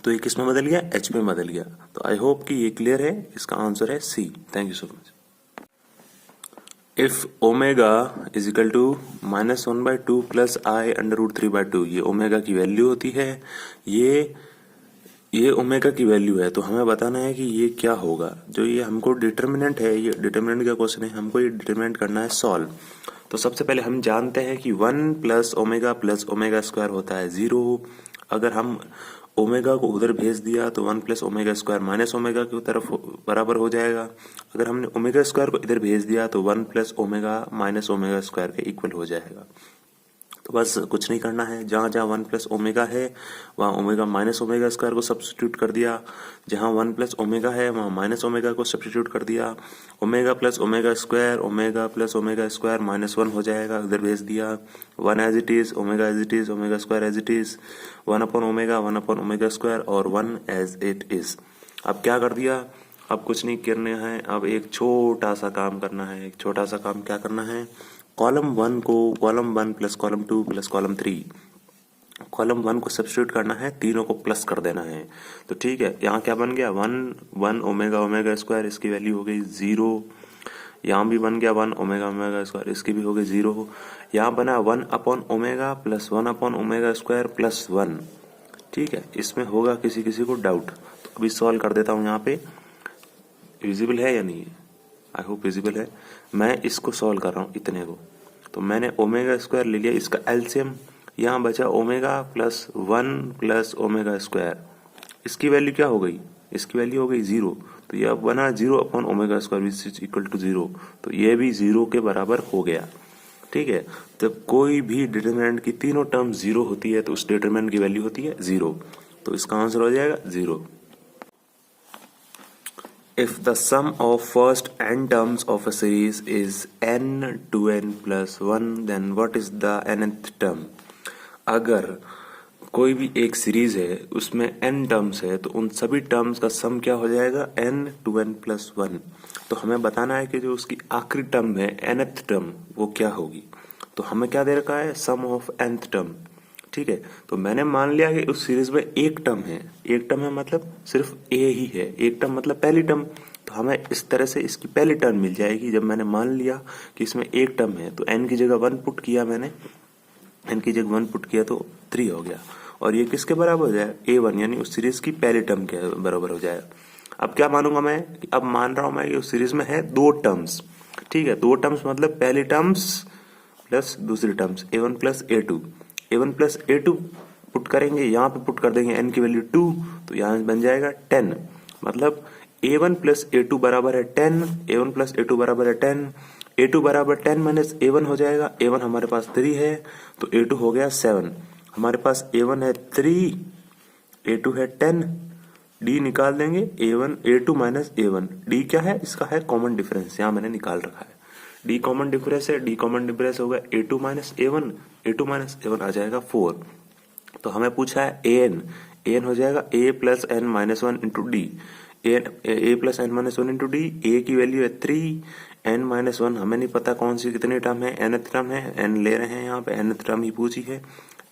तो ये किस में बदल गया, HP में बदल गया। तो आई होप कि ये क्लियर है, इसका आंसर है C। Thank you so much. If omega is equal to -1/2 + i √3/2, ये ओमेगा की वैल्यू होती है, ये ओमेगा की वैल्यू है। तो हमें बताना है कि ये क्या होगा। जो ये हमको डिटर्मिनेंट है, ये डिटर्मिनेंट का क्वेश्चन है, हमको ये डिटर्मिनेंट करना है सॉल्व। तो सबसे पहले हम जानते हैं कि 1 + ω + ω² होता है 0। अगर हम ओमेगा को उधर भेज दिया तो 1 plus omega square minus omega की तरफ बराबर हो जाएगा। अगर हमने ओमेगा स्क्वायर को इधर भेज दिया तो 1 plus omega minus omega square के इक्वल हो जाएगा। तो बस कुछ नहीं करना है, जहाँ जहाँ 1 प्लस ओमेगा है वहाँ ओमेगा माइनस ओमेगा स्क्वायर को सब्स्टिट्यूट कर दिया, जहाँ 1 प्लस ओमेगा है वहाँ माइनस ओमेगा को सब्स्टिट्यूट कर दिया। Omega plus omega square minus 1 हो जाएगा, उधर भेज दिया। 1 as it is, omega as it is, omega square as it is, 1 upon omega square और 1 एज इट इज। अब क्या कर दिया, अब कुछ नहीं करना है, अब एक छोटा सा काम करना है। एक छोटा सा काम क्या करना है, कॉलम 1 को column 1 plus column 2 plus column 3, column 1 को सब्स्टिट्यूट करना है, तीनों को प्लस कर देना है। तो ठीक है, यहाँ क्या बन गया 1 ओमेगा स्क्वायर, इसकी वैल्यू हो गई 0। यहाँ भी बन गया 1 ओमेगा स्क्वायर, इसकी भी हो गई 0। यहाँ बना 1 upon omega plus 1 upon omega square plus 1। ठीक है, इसमें होगा किसी किसी को डाउट, तो अभी सॉल्व कर देता हूँ। यहाँ पे विजिबल है या नहीं है, आई होप विजिबल है। मैं इसको सॉल्व कर रहा हूँ इतने को, तो मैंने ओमेगा स्क्वायर ले लिया, इसका एलसीएम, यहाँ बचा omega plus 1 plus omega square, इसकी वैल्यू क्या हो गई, इसकी वैल्यू हो गई 0। तो ये अब बना 0 upon omega square which is equal to 0, तो ये भी 0 के बराबर हो गया। ठीक है, जब कोई भी डिटरमिनेंट की तीनों टर्म 0 होती है तो उस डिटरमिनेंट की वैल्यू होती है 0, तो इसका आंसर हो जाएगा 0। If the sum of first n terms of a series is n to n plus 1, then what is the nth term? अगर कोई भी एक सीरीज है उसमें n टर्म्स है तो उन सभी टर्म्स का सम क्या हो जाएगा, n to n plus 1। तो हमें बताना है कि जो उसकी आखिरी टर्म है nth टर्म वो क्या होगी। तो हमें क्या दे रखा है, सम ऑफ nth टर्म। ठीक है, तो मैंने मान लिया कि उस सीरीज में एक टर्म है, एक टर्म है मतलब सिर्फ a ही है, एक टर्म मतलब पहली टर्म। तो हमें इस तरह से इसकी पहली टर्म मिल जाएगी। जब मैंने मान लिया कि इसमें एक टर्म है तो n की जगह 1 पुट किया, मैंने n की जगह 1 पुट किया तो 3 हो गया, और ये किसके बराबर हो जाएगा, a1, यानी उस सीरीज की पहली टर्म के बराबर हो जाएगा। अब क्या मानूंगा मैं, अब मान रहा हूं मैं कि उस सीरीज में है 2 टर्म्स। ठीक है, 2 टर्म्स मतलब पहली टर्म्स प्लस दूसरी terms a1 plus a2 put करेंगे, यहाँ पे पुट कर देंगे n की वैल्यू 2, तो यहाँ बन जाएगा 10। मतलब a1 प्लस a2 बराबर है 10, a1 प्लस a2 बराबर है 10, a2 बराबर 10 माइनस a1 हो जाएगा, a1 हमारे पास 3 है तो a2 हो गया 7। हमारे पास a1 है 3, a2 है 10, d निकाल देंगे, a2 माइनस a1, d क्या है, इसका है कॉमन डिफरेंस, यहाँ मैंने निकाल रखा है। d कॉमन डिफरेंस है, d कॉमन डिफरेंस होगा a2 माइनस a1 आ जाएगा 4। तो हमें पूछा है an हो जाएगा a plus n minus 1 into D, a plus n minus 1 into D, a की वैल्यू है 3, n माइनस 1 हमें नहीं पता कौन सी कितनी टर्म है, nth टर्म है, n ले रहे हैं यहाँ पे, nth टर्म ही पूछी है।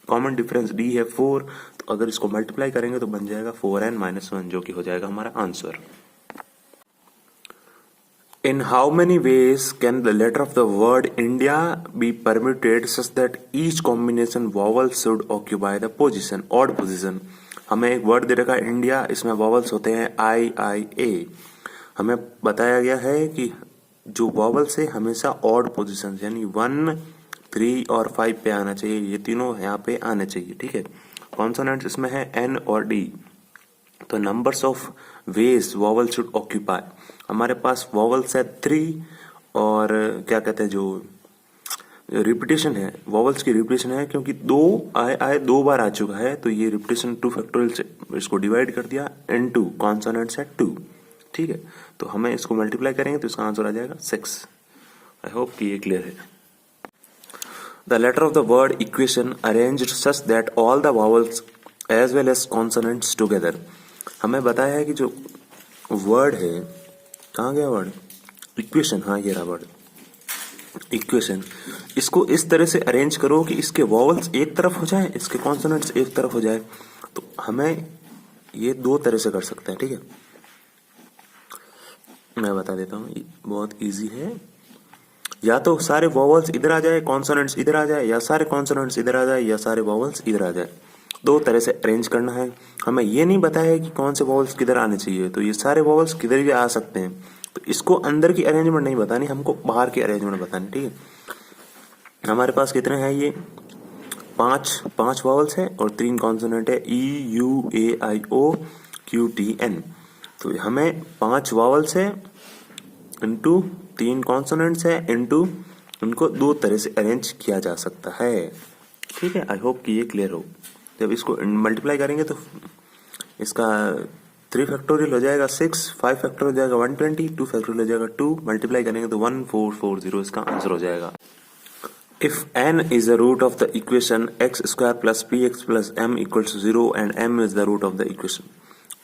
कॉमन डिफरेंस d है 4, तो अगर इसको मल्टीप्लाई करेंगे तो बन जाएगा 4n माइनस 1, जो कि हो जाएगा हमारा answer. In how many ways can the letter of the word India be permuted such that each combination vowel should occupy the position, odd position? हमें एक वर्ड दे रखा है इंडिया, इसमें वॉवल्स होते हैं I A। हमें बताया गया है कि जो वॉवल्स है हमेशा ऑड पोजीशन यानी 1, 3 और 5 पे आना चाहिए, ये तीनों यहाँ पे आने चाहिए। ठीक है, कॉन्सोनेंट्स इसमें है N और D। तो numbers of ways vowel should occupy, हमारे पास वॉवल्स है 3, और क्या कहते हैं जो रिपीटेशन है, वॉवल्स की रिपीटेशन है, क्योंकि 2 बार आ चुका है तो ये रिपीटेशन 2 फैक्टोरियल से इसको डिवाइड कर दिया, N2 कॉन्सोनेंट्स है 2। ठीक है, तो हमें इसको मल्टीप्लाई करेंगे तो इसका आंसर आ जाएगा 6। आई होप कि ये क्लियर है। The letter of the word equation arranged such that all the vowels as well as consonants together. हमें बताया है कि जो वर्ड है, कहाँ गया वर्ड, इक्वेशन, हाँ ये रहा वर्ड इक्वेशन, इसको इस तरह से अरेंज करो कि इसके वॉवल्स एक तरफ हो जाए, इसके कॉन्सोनेंट्स एक तरफ हो जाए। तो हमें ये 2 तरह से कर सकते हैं। ठीक है, मैं बता देता हूँ, बहुत इजी है। या तो सारे वॉवल्स इधर आ जाए, कॉन्सोनेंट्स इधर आ जाए, या सारे कॉन्सोनेंट्स इधर आ जाए, या सारे वॉवल्स इधर आ जाए। 2 तरह से अरेंज करना है। हमें ये नहीं बताया है कि कौन से वॉवल्स किधर आने चाहिए, तो ये सारे वॉवल्स किधर भी आ सकते हैं। तो इसको अंदर की अरेंजमेंट नहीं बतानी, हमको बाहर की अरेंजमेंट बतानी। ठीक है, हमारे पास कितने हैं, ये पांच वावल्स है और 3 कॉन्सोनेंट है EUAIOQTN। तो हमें 5 वावल्स है इंटू 3 कॉन्सोनेंट्स है इंटू उनको 2 तरह से अरेंज किया जा सकता है। ठीक है, आई होप कि ये क्लियर हो। जब इसको मल्टीप्लाई करेंगे तो इसका 3 फैक्टोरियल हो जाएगा 6, 5 फैक्टोरियल हो जाएगा 120, 2 फैक्टोरियल हो जाएगा 2, मल्टीप्लाई करेंगे तो 1440 इसका आंसर हो जाएगा। If n is the root of the equation x square plus px plus m equals to 0 and m is the root of the equation,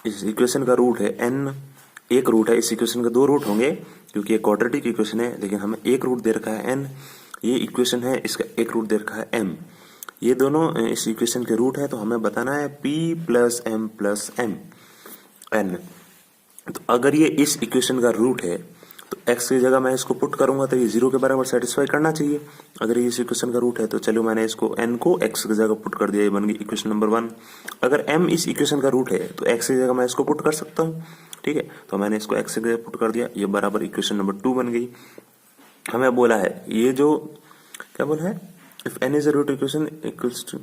इस इक्वेशन का रूट है n, एक रूट है, इस इक्वेशन के 2 रूट होंगे क्योंकि ये क्वाड्रेटिक इक्वेशन है, लेकिन हमें एक रूट दे रखा है n, ये इक्वेशन है, इसका एक रूट दे रखा है m, ये दोनों इस इक्वेशन के रूट है, तो हमें बताना है p plus m plus m n। तो अगर ये इस इक्वेशन का रूट है तो x की जगह मैं इसको पुट करूंगा तो ये 0 के बराबर सेटिस्फाई करना चाहिए। अगर ये इस इक्वेशन का रूट है तो चलो मैंने इसको n को x की जगह पुट कर दिया, ये बन गई इक्वेशन नंबर 1। अगर m इस इक्वेशन का रूट है तो x की जगह मैं इसको पुट कर सकता हूँ। ठीक है, तो मैंने इसको x की जगह पुट कर दिया, ये बराबर इक्वेशन नंबर 2 बन गई। हमें बोला है ये जो क्या बोला है, if n is a root equation equals to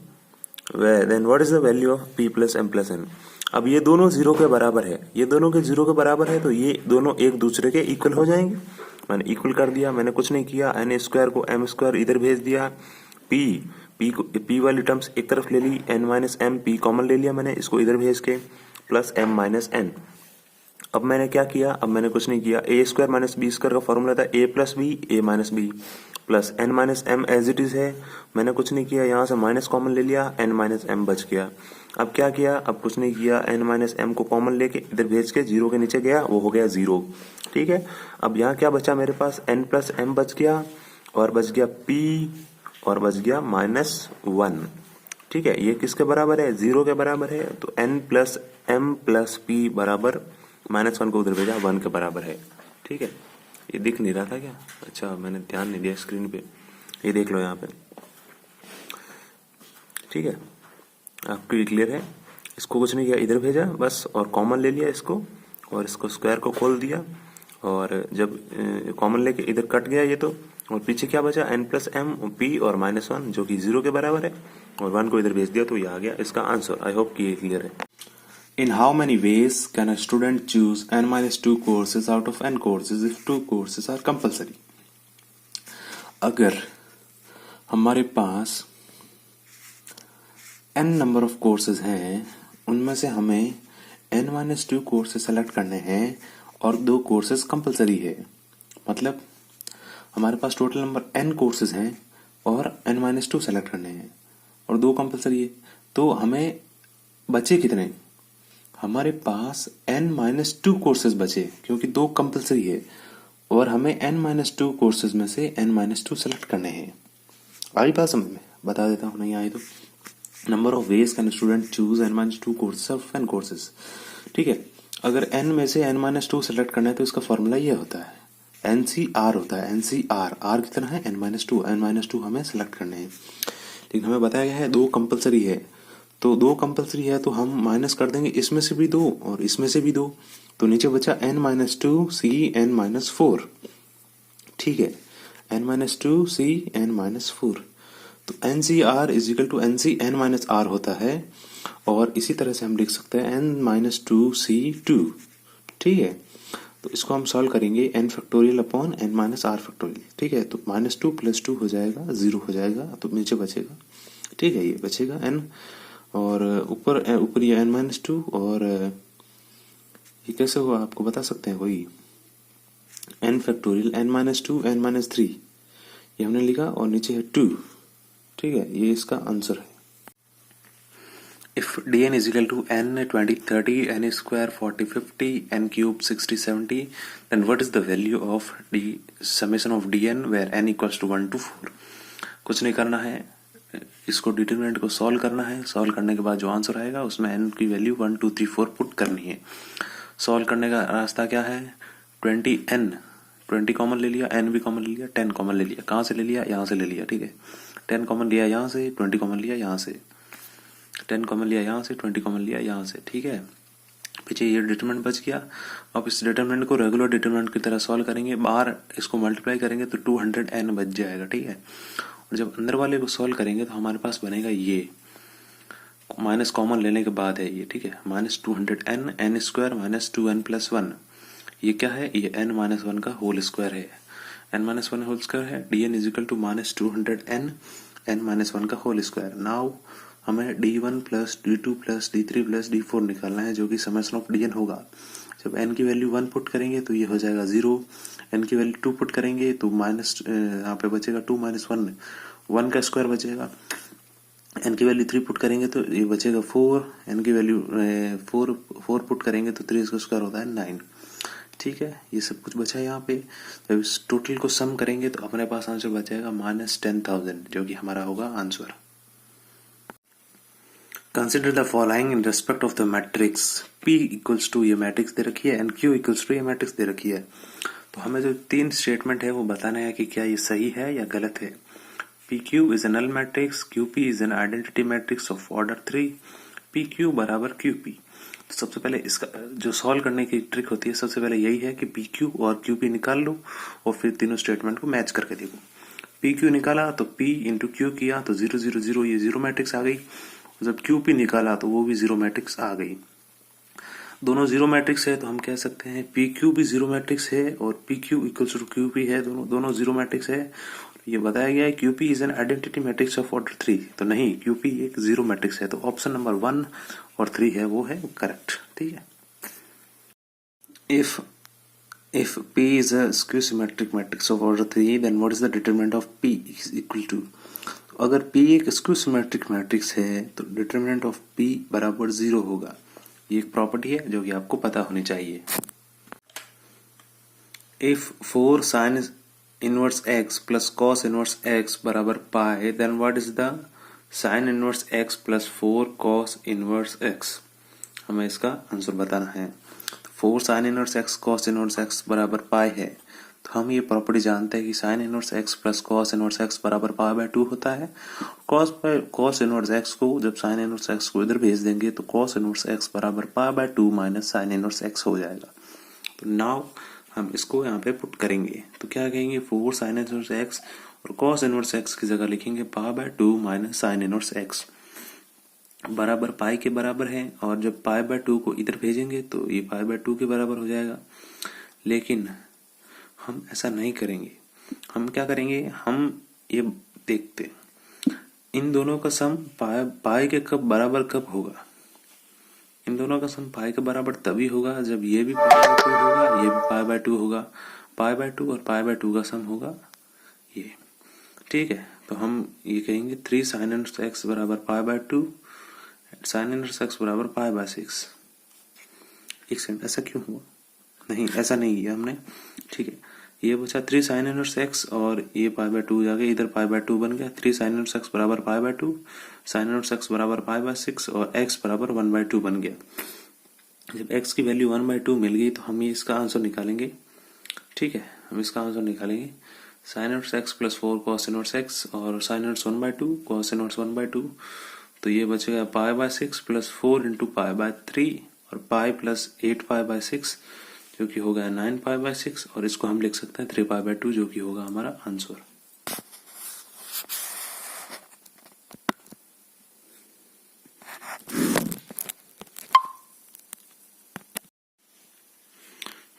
then what is the value of p plus m plus n। अब ये दोनों 0 के बराबर है, ये दोनों के 0 के बराबर है, तो ये दोनों एक दूसरे के इक्वल हो जाएंगे। मैंने इक्वल कर दिया, मैंने कुछ नहीं किया, n स्क्वायर को m स्क्वायर इधर भेज दिया, p वाली टर्म्स एक तरफ ले ली, n minus m p common ले लिया मैंने, इसको इधर भेज के प्लस m माइनस n। अब मैंने क्या किया, अब मैंने कुछ नहीं किया, a square minus B square का फॉर्मूला था a plus B a minus B plus n minus m as it is है, मैंने कुछ नहीं किया, यहाँ से माइनस कॉमन ले लिया, n माइनस m बच गया। अब क्या किया, अब कुछ नहीं किया, n माइनस m को कॉमन लेके इधर भेज के 0 के नीचे गया, वो हो गया 0। ठीक है, अब यहाँ क्या बचा मेरे पास, n प्लस m बच गया और बच गया p और बच गया -1। ठीक है, ये किसके बराबर है, 0 के बराबर है, तो n plus m plus p बराबर -1 को उधर भेजा 1 के बराबर है। ठीक है, ये दिख नहीं रहा था क्या, अच्छा मैंने ध्यान नहीं दिया स्क्रीन पे, ये देख लो यहाँ पे। ठीक है, आपको ये क्लियर है। इसको कुछ नहीं किया, इधर भेजा बस और कॉमन ले लिया इसको और इसको स्क्वायर को खोल दिया, और जब कॉमन लेके इधर कट गया ये तो, और पीछे क्या बचा, n प्लस m p और -1 जो कि 0 के बराबर है, और 1 को इधर भेज दिया तो ये आ गया इसका आंसर। आई होप कि ये क्लियर है। In how many ways can a student choose n-2 courses out of n courses if 2 courses are compulsory? अगर हमारे पास n नंबर ऑफ कोर्सेज हैं, उनमें से हमें n-2 कोर्सेज सेलेक्ट करने हैं और 2 कोर्सेज कंपलसरी है, मतलब हमारे पास टोटल नंबर n कोर्सेज हैं और n-2 सेलेक्ट करने हैं और 2 कंपलसरी है, तो हमें बचे कितने, हमारे पास n-2 कोर्सेज बचे क्योंकि 2 कंपलसरी है और हमें n-2 कोर्सेज में से n-2 सेलेक्ट करने हैं। आई बात समझ में, बता देता हूँ, नहीं आई तो। Number of ways can student choose n-2 courses of n courses. ठीक है, अगर n में से n-2 सेलेक्ट करना है तो इसका फॉर्मूला ये होता है, NCR होता है, NCR, R कितना है n-2 हमें सेलेक्ट करने हैं, लेकिन हमें बताया गया है 2 कंपलसरी है, तो 2 कंपलसरी है तो हम माइनस कर देंगे इसमें से भी 2 और इसमें से भी 2, तो नीचे बचा n-2 C n-4। ठीक है, n-2 C n-4, तो NCR is equal to NC n-R होता है, और इसी तरह से हम लिख सकते हैं n-2 C2। ठीक है, तो इसको हम सॉल्व करेंगे n factorial upon n-R factorial. ठीक है, तो -2 + 2 हो जाएगा 0 हो जाएगा, तो नीचे बचेगा, ठीक है, ये बचेगा n, और ऊपर ये n-2, और ये कैसे हुआ आपको बता सकते हैं, वही n फैक्टोरियल n-2 n-3 ये हमने लिखा और नीचे है 2। ठीक है, ये इसका आंसर है। If dn is equal to n 20 30 n square 40 50 n cube 60 70 then what is the value of D summation of dn where n equals to 1 to 4। कुछ नहीं करना है, इसको डिटरमिनेंट को सॉल्व करना है, सॉल्व करने के बाद जो आंसर आएगा उसमें n की वैल्यू 1 2 3 4 पुट करनी है। सॉल्व करने का रास्ता क्या है, 20 कॉमन ले लिया, n भी कॉमन ले लिया, 10 कॉमन ले लिया, कहाँ से ले लिया, यहाँ से ले लिया। ठीक है, 10 कॉमन लिया यहाँ से, 20 कॉमन लिया यहाँ से, 10 कॉमन लिया यहाँ से, 20 कॉमन लिया यहाँ से। ठीक है, पीछे ये डिटरमिनेंट बच गया। अब इस डिटरमिनेंट को रेगुलर डिटरमिनेंट की तरह सॉल्व करेंगे, बाहर इसको मल्टीप्लाई करेंगे तो 200n बच जाएगा। ठीक है, और जब अंदर वाले को सॉल्व करेंगे तो हमारे पास बनेगा ये, माइनस कॉमन लेने के बाद है ये, ठीक है, -200n n square minus 2n plus 1। ये क्या है, ये n माइनस 1 का होल स्क्वायर है, n माइनस 1 होल स्क्वायर है। dn is equal to -200n n minus 1 का होल स्क्वायर। नाउ हमें d1 plus d2 plus d3 plus d4 निकालना है, जो कि समेशन ऑफ dn होगा। जब n की वैल्यू 1 पुट करेंगे तो ये हो जाएगा 0, n की वैल्यू 2 पुट करेंगे तो माइनस यहाँ पे बचेगा 2 माइनस 1, 1 का स्क्वायर बचेगा। n की वैल्यू 3 पुट करेंगे तो ये बचेगा 4, n की वैल्यू 4 पुट करेंगे तो 3 का स्क्वायर होता है 9। ठीक है, ये सब कुछ बचा है यहाँ पे। जब इस टोटल को सम करेंगे तो अपने पास आंसर बचेगा -10,000, जो कि हमारा होगा answer. Consider the following in respect of the matrix P equals to, ये मैट्रिक्स दे रखी है, एंड Q इक्वल्स टू, ये मैट्रिक्स दे रखी है। तो हमें जो 3 स्टेटमेंट है वो बताना है कि क्या ये सही है या गलत है। PQ is an null matrix, QP is an identity matrix of order 3, PQ बराबर QP। तो सबसे पहले इसका जो सॉल्व करने की ट्रिक होती है, सबसे पहले यही है कि PQ और QP निकाल लो और फिर तीनों स्टेटमेंट को मैच करके देखो। PQ निकाला तो P इंटू Q किया तो 0 0 0, ये 0 मैट्रिक्स आ गई। जब QP निकाला तो वो भी 0 मैट्रिक्स आ गई। दोनों 0 मैट्रिक्स है तो हम कह सकते हैं PQ भी 0 मैट्रिक्स है और PQ इक्वल्स टू QP है, दोनों 0 मैट्रिक्स है। ये बताया गया है QP is an identity matrix of order 3, तो नहीं, QP एक 0 मैट्रिक्स है, तो ऑप्शन नंबर 1 और 3 है वो है करेक्ट। ठीक है, if P is a skew symmetric matrix of order 3, then what is the determinant of P is equal to। अगर P एक स्क्यू सिमेट्रिक मैट्रिक्स है तो डिटरमिनेंट ऑफ P बराबर 0 होगा। ये एक प्रॉपर्टी है जो कि आपको पता होनी चाहिए। If 4 sin inverse x plus cos inverse x बराबर पाई, then what is the sin inverse x plus 4 cos inverse x। हमें इसका आंसर बताना है। 4 sin inverse x cos inverse x बराबर पाई है, तो हम ये प्रॉपर्टी जानते हैं कि sin inverse x plus cos inverse x बराबर पाई बाय 2 होता है। cos इनवर्स x को जब sin इनवर्स x को इधर भेज देंगे तो cos इनवर्स x बराबर pi by 2 minus sin inverse x हो जाएगा। तो नाउ हम इसको यहाँ पे पुट करेंगे तो क्या कहेंगे, 4 sin इनवर्स x और cos इनवर्स x की जगह लिखेंगे pi by 2 minus sin inverse x बराबर पाई के बराबर है, और जब पाई बाय 2 को इधर भेजेंगे तो ये पाई बाय 2 के बराबर हो जाएगा। लेकिन हम ऐसा नहीं करेंगे, हम क्या करेंगे, हम ये देखते इन दोनों का सम पाई के कब बराबर कब होगा। इन दोनों का सम पाई के बराबर तभी होगा जब ये भी पाई बाय 2 होगा, ये भी पाई बाय 2 होगा। पाई बाय 2 और पाई बाय 2 का सम होगा ये। ठीक है, तो हम ये कहेंगे 3 sin इनवर्स x बराबर pi by 2, sin inverse x बराबर पाई बाय 6। एक सेकंड, ऐसा क्यों हुआ, नहीं ऐसा नहीं किया हमने। ठीक है, ये बचा 3 sin इनवर्स x और ये पाई बाय 2 जाके इधर पाई बाय 2 बन गया। 3 sin इनवर्स x बराबर pi by 2, sin inverse x बराबर पाई बाय 6 और x बराबर 1 बाय 2 बन गया। जब x की वैल्यू 1 बाय 2 मिल गई तो हम ये इसका आंसर निकालेंगे। ठीक है, हम इसका आंसर निकालेंगे sin inverse x plus 4 cos inverse x और sin inverse 1 by 2 cos inverse 1 by 2, तो ये बचेगा pi by 6 plus 4 into pi by 3 और पाई प्लस 8 पाई बाय 6, जो कि होगा 9 पाई बाय 6, और इसको हम लिख सकते हैं 3 पाई बाय 2, जो कि होगा हमारा answer.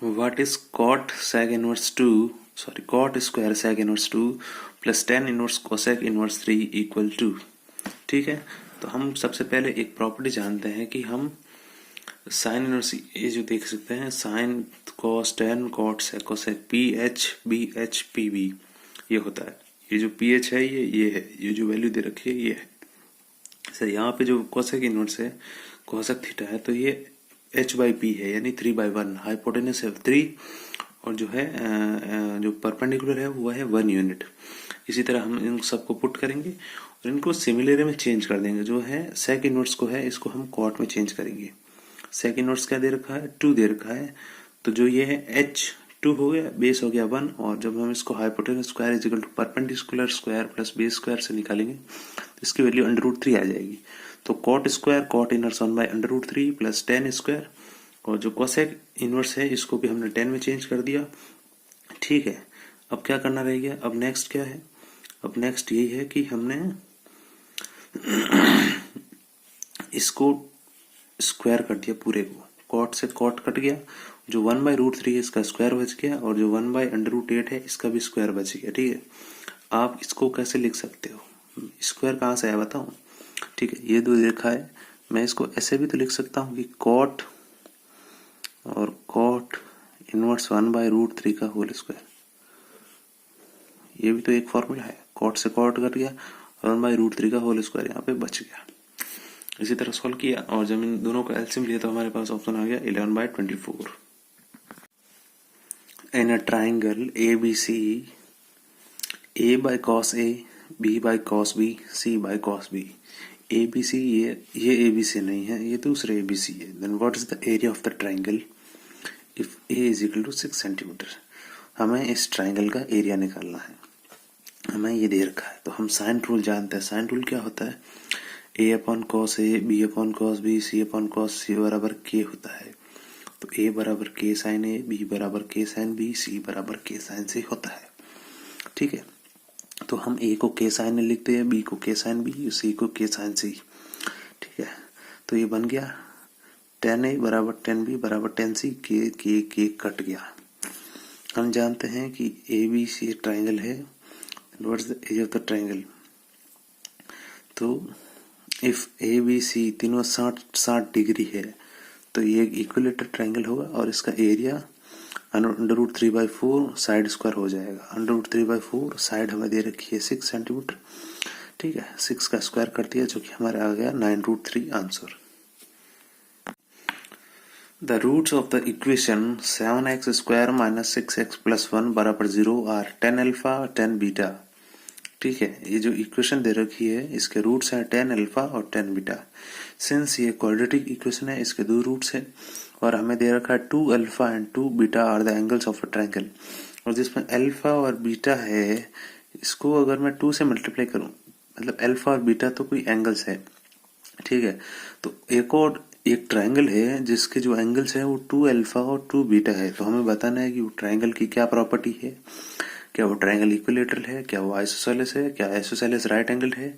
What is cot sec inverse 2, cot square sec inverse 2 plus tan inverse cosec inverse 3 equal to. ठीक है, तो हम सबसे पहले एक प्रॉपर्टी जानते हैं कि हम साइन इनवर्स, ये जो देख सकते हैं sine cos tan cot sec cosec PH PB ये होता है। ये जो PH है ये है, ये जो वैल्यू दे रखी है ये है। सर यहाँ पे जो कोसेक इनवर्स है कोसेक थीटा है तो ये H/P है, यानी 3/1। हाइपोटेनस है 3 और जो है जो परपेंडिकुलर है वो है 1 यूनिट। इसी तरह हम इन सबको पुट करेंगे और इनको सिमिलर में चेंज कर देंगे। जो है सेक इनवर्स को है इसको हम कॉट में चेंज करेंगे। सेक इनवर्स क्या दे रखा है, 2 दे रखा है, तो जो ये है H2 हो गया, बेस हो गया 1, और जब हम इसको hypotenuse square is equal to perpendicular square plus base square से निकालेंगे तो इसकी वैल्यू √3 आ जाएगी। तो cot square cot inverse 1/√3 plus tan square, और जो कोसेक इनवर्स है इसको भी हमने 10 में चेंज कर दिया। ठीक है, अब क्या करना रह गया, अब नेक्स्ट क्या है, अब नेक्स्ट यही है कि हमने इसको स्क्वायर कर दिया पूरे को, कॉट से कॉट कट गया, जो 1/√3 है इसका स्क्वायर बच गया, और जो 1/√8 है इसका भी स्क्वायर बच गया। ठीक है, आप इसको कैसे लिख सकते हो, स्क्वायर कहाँ से आया बताऊं? ठीक है, ये दो देखा है, मैं इसको ऐसे भी तो लिख सकता हूँ कि कॉट और कॉट इनवर्स 1/√3 का होल स्क्वायर, ये भी तो एक फॉर्मूला है, कॉट से कॉट कट गया और 1/√3 का होल स्क्वायर यहाँ पे बच गया। इसी तरह सॉल्व किया और जब इन दोनों का एलसीएम लिया तो हमारे पास ऑप्शन आ गया 11/24। In a triangle ABC, A by cos A, B by cos B, C by cos B, ABC ये ABC नहीं है, ये दूसरे ABC है। Then what is the area of the triangle if A is equal to 6 centimetre. हमें इस ट्राइंगल का एरिया निकालना है, हमें ये दे रखा है, तो हम साइन रूल जानते हैं। साइन रूल क्या होता है? A/cos A, B/cos B, C/cos C बराबर K होता है। तो A बराबर K साइन A, B बराबर K साइन B, C बराबर K साइन C होता है। ठीक है, तो हम A को K साइन A लिखते हैं, B को K साइन B, C को K साइन C। ठीक है, तो ये बन गया tan A बराबर tan B बराबर tan C, K कट गया। हम जानते हैं कि ABC ट्राइंगल है, what is the area of the triangle? तो इफ ABC तीनों 60 डिग्री है तो ये एक इक्विलेटरल ट्राइंगल होगा और इसका एरिया √3/4 साइड स्क्वायर हो जाएगा। √3/4 साइड हमें दे रखी है 6 सेंटीमीटर। ठीक है, 6 का स्क्वायर कर दिया जो कि हमारा आ गया 9√3 answer. The roots of the equation 7x² - 6x+1 बराबर 0 are tan alpha tan beta. ठीक है, ये जो इक्वेशन दे रखी है इसके रूट्स हैं tan अल्फा और tan बीटा। सिंस ये क्वाड्रेटिक इक्वेशन है, इसके दो रूट्स हैं और हमें दे रखा है 2 alpha and 2 beta are the angles of a triangle. और जिसमें अल्फा और बीटा है, इसको अगर मैं 2 से मल्टीप्लाई करूं, मतलब अल्फा और बीटा तो कोई एंगल्स है। ठीक है, तो एक ट्रायंगल है जिसके जो एंगल्स हैं वो 2 अल्फा और 2 बीटा है। तो हमें बताना है कि वो ट्रायंगल की क्या प्रॉपर्टी है, क्या वो ट्रायंगल इक्विलेटरल है, क्या वो आइसोसेलेस है, क्या आइसोसेलेस राइट एंगल है,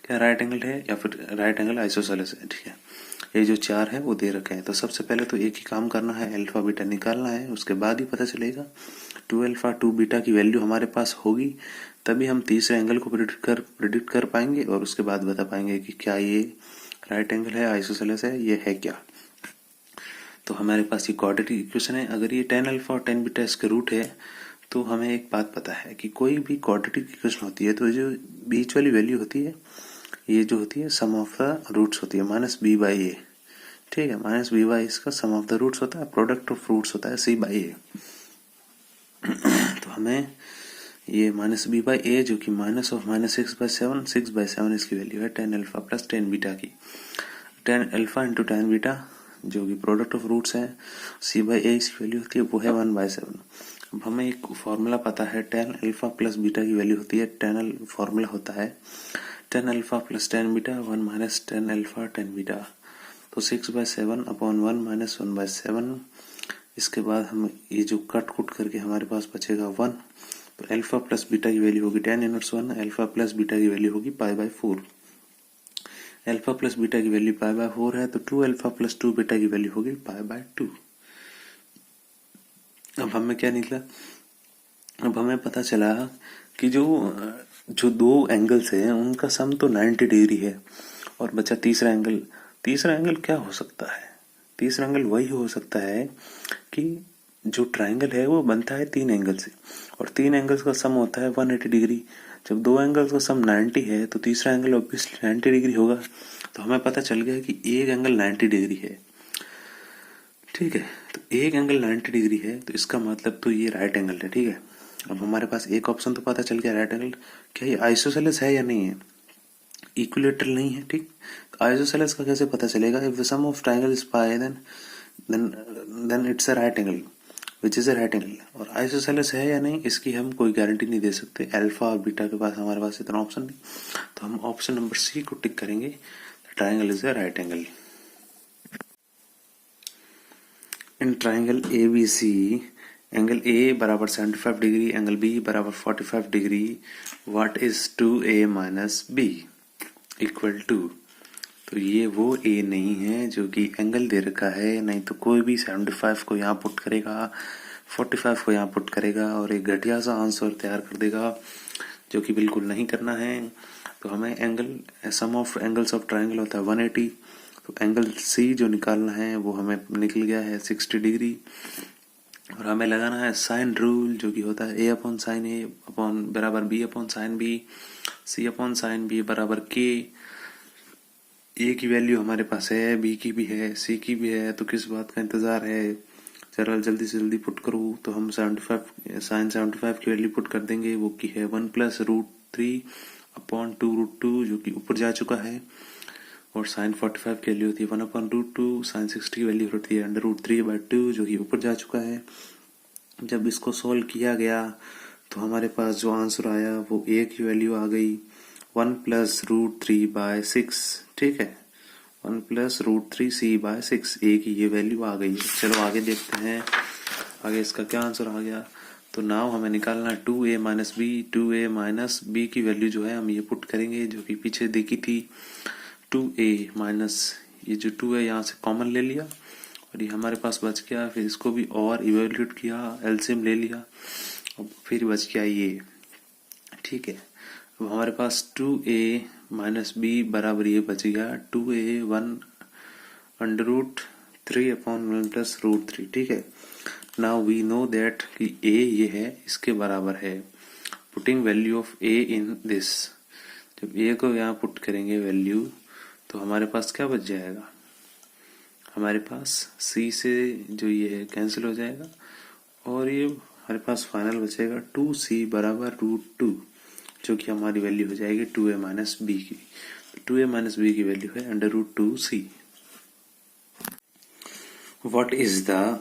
क्या राइट एंगल है, या फिर राइट एंगल आइसोसेलेस है। ठीक है, ये जो 4 है वो दे रखे हैं। तो सबसे पहले तो एक ही काम करना है, अल्फा बीटा निकालना है, उसके बाद ही पता चलेगा। 2 अल्फा 2 बीटा की वैल्यू हमारे पास होगी तभी हम तीसरे एंगल को प्रिडिक्ट कर पाएंगे और उसके बाद बता पाएंगे कि क्या ये राइट एंगल है, आइसोसेलेस है, ये है क्या। तो हमारे पास ये क्वाड्रेटिक इक्वेशन है। अगर ये tan अल्फा और tan बीटा इसके रूट है तो हमें एक बात पता है कि कोई भी क्वाड्रेटिक इक्वेशन होती है तो जो बीच वाली वैल्यू होती है, ये जो होती है सम ऑफ द रूट्स होती है -b/a। ठीक है, -b/a इसका सम ऑफ द रूट्स होता है, प्रोडक्ट ऑफ रूट्स होता है c/a। तो हमें ये -b/a जो कि -6/7, 6/7 इसकी वैल्यू है tan alpha plus tan beta की। tan alpha into tan beta जो कि प्रोडक्ट ऑफ रूट्स है, c/a इसकी वैल्यू होती है वो है 1/7। अब हमें एक फॉर्मूला पता है, tan अल्फा प्लस बीटा की वैल्यू होती है, फॉर्मूला होता है tan alpha plus tan beta 1 minus tan alpha tan beta. तो 6/7/1 - 1/7। इसके बाद हम ये जो कट कुट करके हमारे पास बचेगा 1। तो अल्फा प्लस बीटा की वैल्यू होगी tan inverse 1, alpha plus beta की वैल्यू होगी π/4। अल्फा प्लस बीटा की वैल्यू π/4 है तो 2 अल्फा प्लस 2 बीटा की वैल्यू होगी π/2। अब हमें क्या निकला? अब हमें पता चला कि जो दो एंगल्स हैं उनका सम तो 90 डिग्री है और बचा तीसरा एंगल। तीसरा एंगल क्या हो सकता है? तीसरा एंगल वही हो सकता है कि जो ट्रायंगल है वो बनता है 3 एंगल से और 3 एंगल्स का सम होता है 180 डिग्री। जब दो एंगल्स का सम 90 है तो तीसरा एंगल ऑब्वियसली 90 डिग्री होगा। तो हमें पता चल गया कि एक एंगल 90 डिग्री है। ठीक है, तो एक एंगल 90 डिग्री है तो इसका मतलब तो ये राइट एंगल है। ठीक है, अब हमारे पास एक ऑप्शन तो पता चल गया राइट एंगल। क्या ये आइसोसेलेस है या नहीं है? इक्विलेटरल नहीं है। ठीक, तो आइसोसेलेस का कैसे पता चलेगा? If the sum of triangle is pi then it's a right angle which is a right angle. और आइसोसेलेस है या नहीं इसकी हम कोई गारंटी नहीं दे सकते, अल्फा और बीटा के पास हमारे पास इतना ऑप्शन नहीं। तो हम ऑप्शन नंबर सी को टिक करेंगे, triangle is a right angle. In triangle ABC, angle A बराबर 75 डिग्री, एंगल बी बराबर 45 degree, what is 2a minus B equal to. तो ये वो ए नहीं है जो कि एंगल दे रखा है, नहीं तो कोई भी 75 को यहाँ पुट करेगा, 45 को यहाँ पुट करेगा और एक घटिया सा आंसर तैयार कर देगा, जो कि बिल्कुल नहीं करना है। तो हमें angle, sum of angles of triangle होता है 180, तो एंगल सी जो निकालना है वो हमें निकल गया है 60 डिग्री, और हमें लगाना है साइन रूल जो कि होता है a upon sine A upon बराबर b upon sine B, c upon sine B बराबर k। a की वैल्यू हमारे पास है, b की भी है, c की भी है, तो किस बात का इंतजार है। चलो जल्दी से जल्दी पुट करूँ तो हम 75 साइन 75 की वैल्यू पुट कर देंगे, वो की है 1 प्लस √3 अपॉन 2√2 जो कि ऊपर जा चुका है, और साइन 45 की वैल्यू होती है 1 अपॉन √2, साइन 60 की वैल्यू होती है √3/2 जो कि ऊपर जा चुका है। जब इसको सोल्व किया गया तो हमारे पास जो आंसर आया वो a की वैल्यू आ गई 1 प्लस √3/6, ठीक है, 1 प्लस √3c/6, a की ये वैल्यू आ गई है। चलो आगे देखते हैं आगे इसका क्या आंसर आ गया। तो नाउ हमें निकालना है 2a minus B, 2a minus B की वैल्यू जो है हम ये पुट करेंगे जो कि पीछे देखी थी, 2a माइनस ये जो 2 है यहाँ से कॉमन ले लिया और ये हमारे पास बच गया, फिर इसको भी और इवेल्यूएट किया, एलसीएम ले लिया और फिर बच गया ये, ठीक है। अब हमारे पास 2a माइनस बी बराबर ये बच गया 2a 1√3 अपॉन 1 प्लस √3, ठीक है। नाउ वी नो दैट कि a ये है इसके बराबर है, putting value of a in this, जब a को यहाँ पुट करेंगे वैल्यू तो हमारे पास क्या बच जाएगा, हमारे पास c से जो ये है कैंसिल हो जाएगा और ये हमारे पास फाइनल बचेगा 2c बराबर √2 जो कि हमारी वैल्यू हो जाएगी 2a माइनस बी की। 2a माइनस बी की वैल्यू है √2c। What is the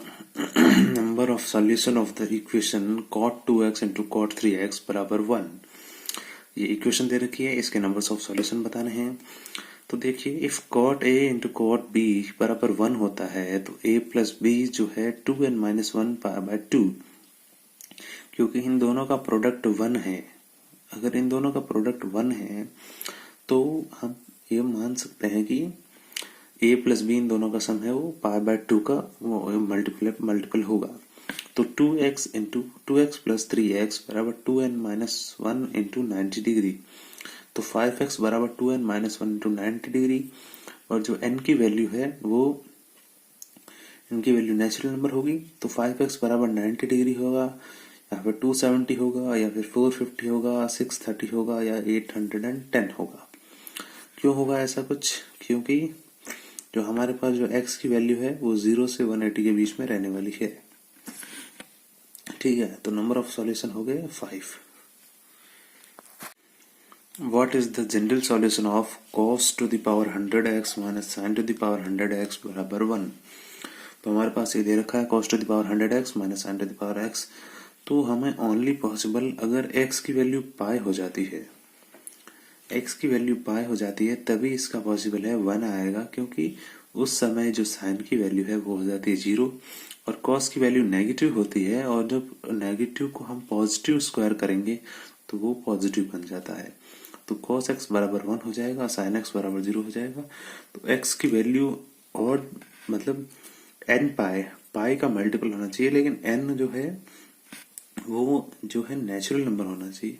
number of solution of the equation cot 2x into cot 3x बराबर 1। ये इक्वेशन दे रखी है, इसके नंबर्स ऑफ सॉल्यूशन बताने हैं। तो देखिए if cot a into cot b बराबर 1 होता है तो a प्लस b जो है 2n माइनस 1/2, क्योंकि इन दोनों का प्रोडक्ट 1 है। अगर इन दोनों का प्रोडक्ट 1 है तो हम ये मान सकते हैं कि a प्लस b इन दोनों का सम है वो π/2 का मल्टीपल होगा। तो 2x into 2x plus 3x बराबर 2n माइनस 1 इंटू 90 डिग्री, तो 5x बराबर 2n माइनस 1 इंटू 90 डिग्री, और जो n की वैल्यू है वो इनकी वैल्यू नेचुरल नंबर होगी, तो 5x बराबर 90 डिग्री होगा, या फिर 270 होगा, या फिर 450 होगा, 630 होगा, या 810 होगा। क्यों होगा ऐसा कुछ, क्योंकि जो हमारे पास जो x की वैल्यू है वो 0 से 180 के बीच में रहने वाली है, ठीक है। तो नंबर ऑफ सॉल्यूशन हो गए 5। What is the general solution of cos to the power 100x minus sin to the power 100x बराबर 1। तो हमारे पास ये दे रखा है cos to the power 100x minus sin to the power x, तो हमें ओनली पॉसिबल अगर x की वैल्यू पाई हो जाती है, x की वैल्यू पाई हो जाती है तभी इसका पॉसिबल है 1 आएगा, क्योंकि उस समय जो साइन की वैल्यू है वो हो जाती है 0 और cos की वैल्यू नेगेटिव होती है, और जब नेगेटिव को हम पॉजिटिव स्क्वायर करेंगे तो वो पॉजिटिव बन जाता है। तो cos x बराबर 1 हो जाएगा, sin x बराबर 0 हो जाएगा। तो x की वैल्यू और मतलब n पाई का मल्टीपल होना चाहिए, लेकिन n जो है वो जो है नेचुरल नंबर होना चाहिए,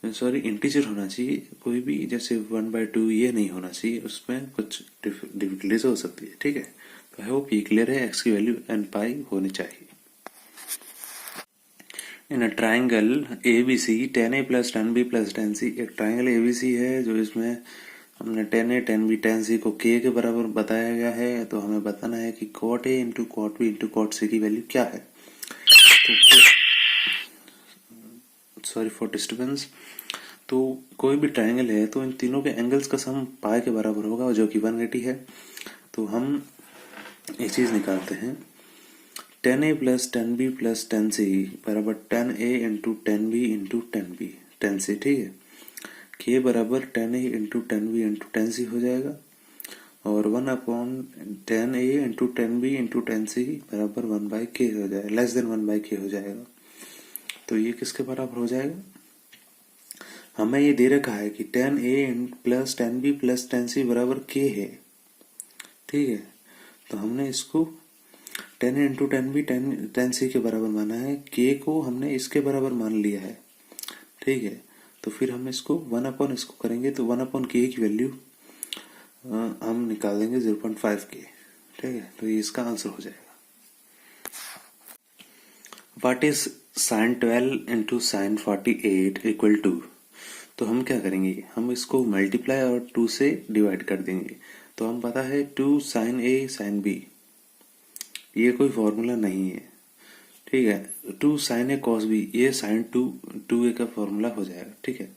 सॉरी इंटीजर होना चाहिए, कोई भी जैसे 1/2 ये नहीं होना चाहिए, उसमें कुछ डिफिकल्टीज हो सकती है, ठीक है। तो आई होप ये क्लियर है, x की वैल्यू n पाई होनी चाहिए। In a triangle ABC 10a plus 10b plus 10c, एक ट्राइंगल ABC है जो इसमें हमने 10a 10b 10c को k के बराबर बताया गया है, तो हमें बताना है कि cot a into cot b into cot c की वैल्यू क्या है। तो सॉरी फॉर डिस्टर्बेंस। तो कोई भी ट्राइंगल है तो इन तीनों के एंगल्स का सम पाई के बराबर होगा जो कि 180 है। तो हम एक चीज निकालते हैं, 10a plus 10b plus 10c बराबर 10a into 10b into 10c, ठीक है। k बराबर 10a into 10b into 10c हो जाएगा। और 1/10A into 10B into 10C बराबर 1/k हो जाएगा, लेस देन 1/k हो जाएगा। तो ये किसके बराबर हो जाएगा? हमें ये दे रखा है कि 10A plus 10B plus 10C बराबर k है, ठीक है। तो हमने इसको 10 इंटू 10B 10C के बराबर माना है, k को हमने इसके बराबर मान लिया है, ठीक है। तो फिर हम इसको 1/, इसको करेंगे तो 1/k की वैल्यू हम निकाल देंगे 0.5k, ठीक है। तो ये इसका आंसर हो जाएगा। What is sin 12 into sin 48 equal to? तो हम क्या करेंगे, हम इसको मल्टीप्लाई और 2 से डिवाइड कर देंगे। तो हम पता है 2 sin A sin B, ये कोई फॉर्मूला नहीं है, ठीक है। 2 sin A cos B, ये sin 2A का फॉर्मूला हो जाएगा, ठीक है।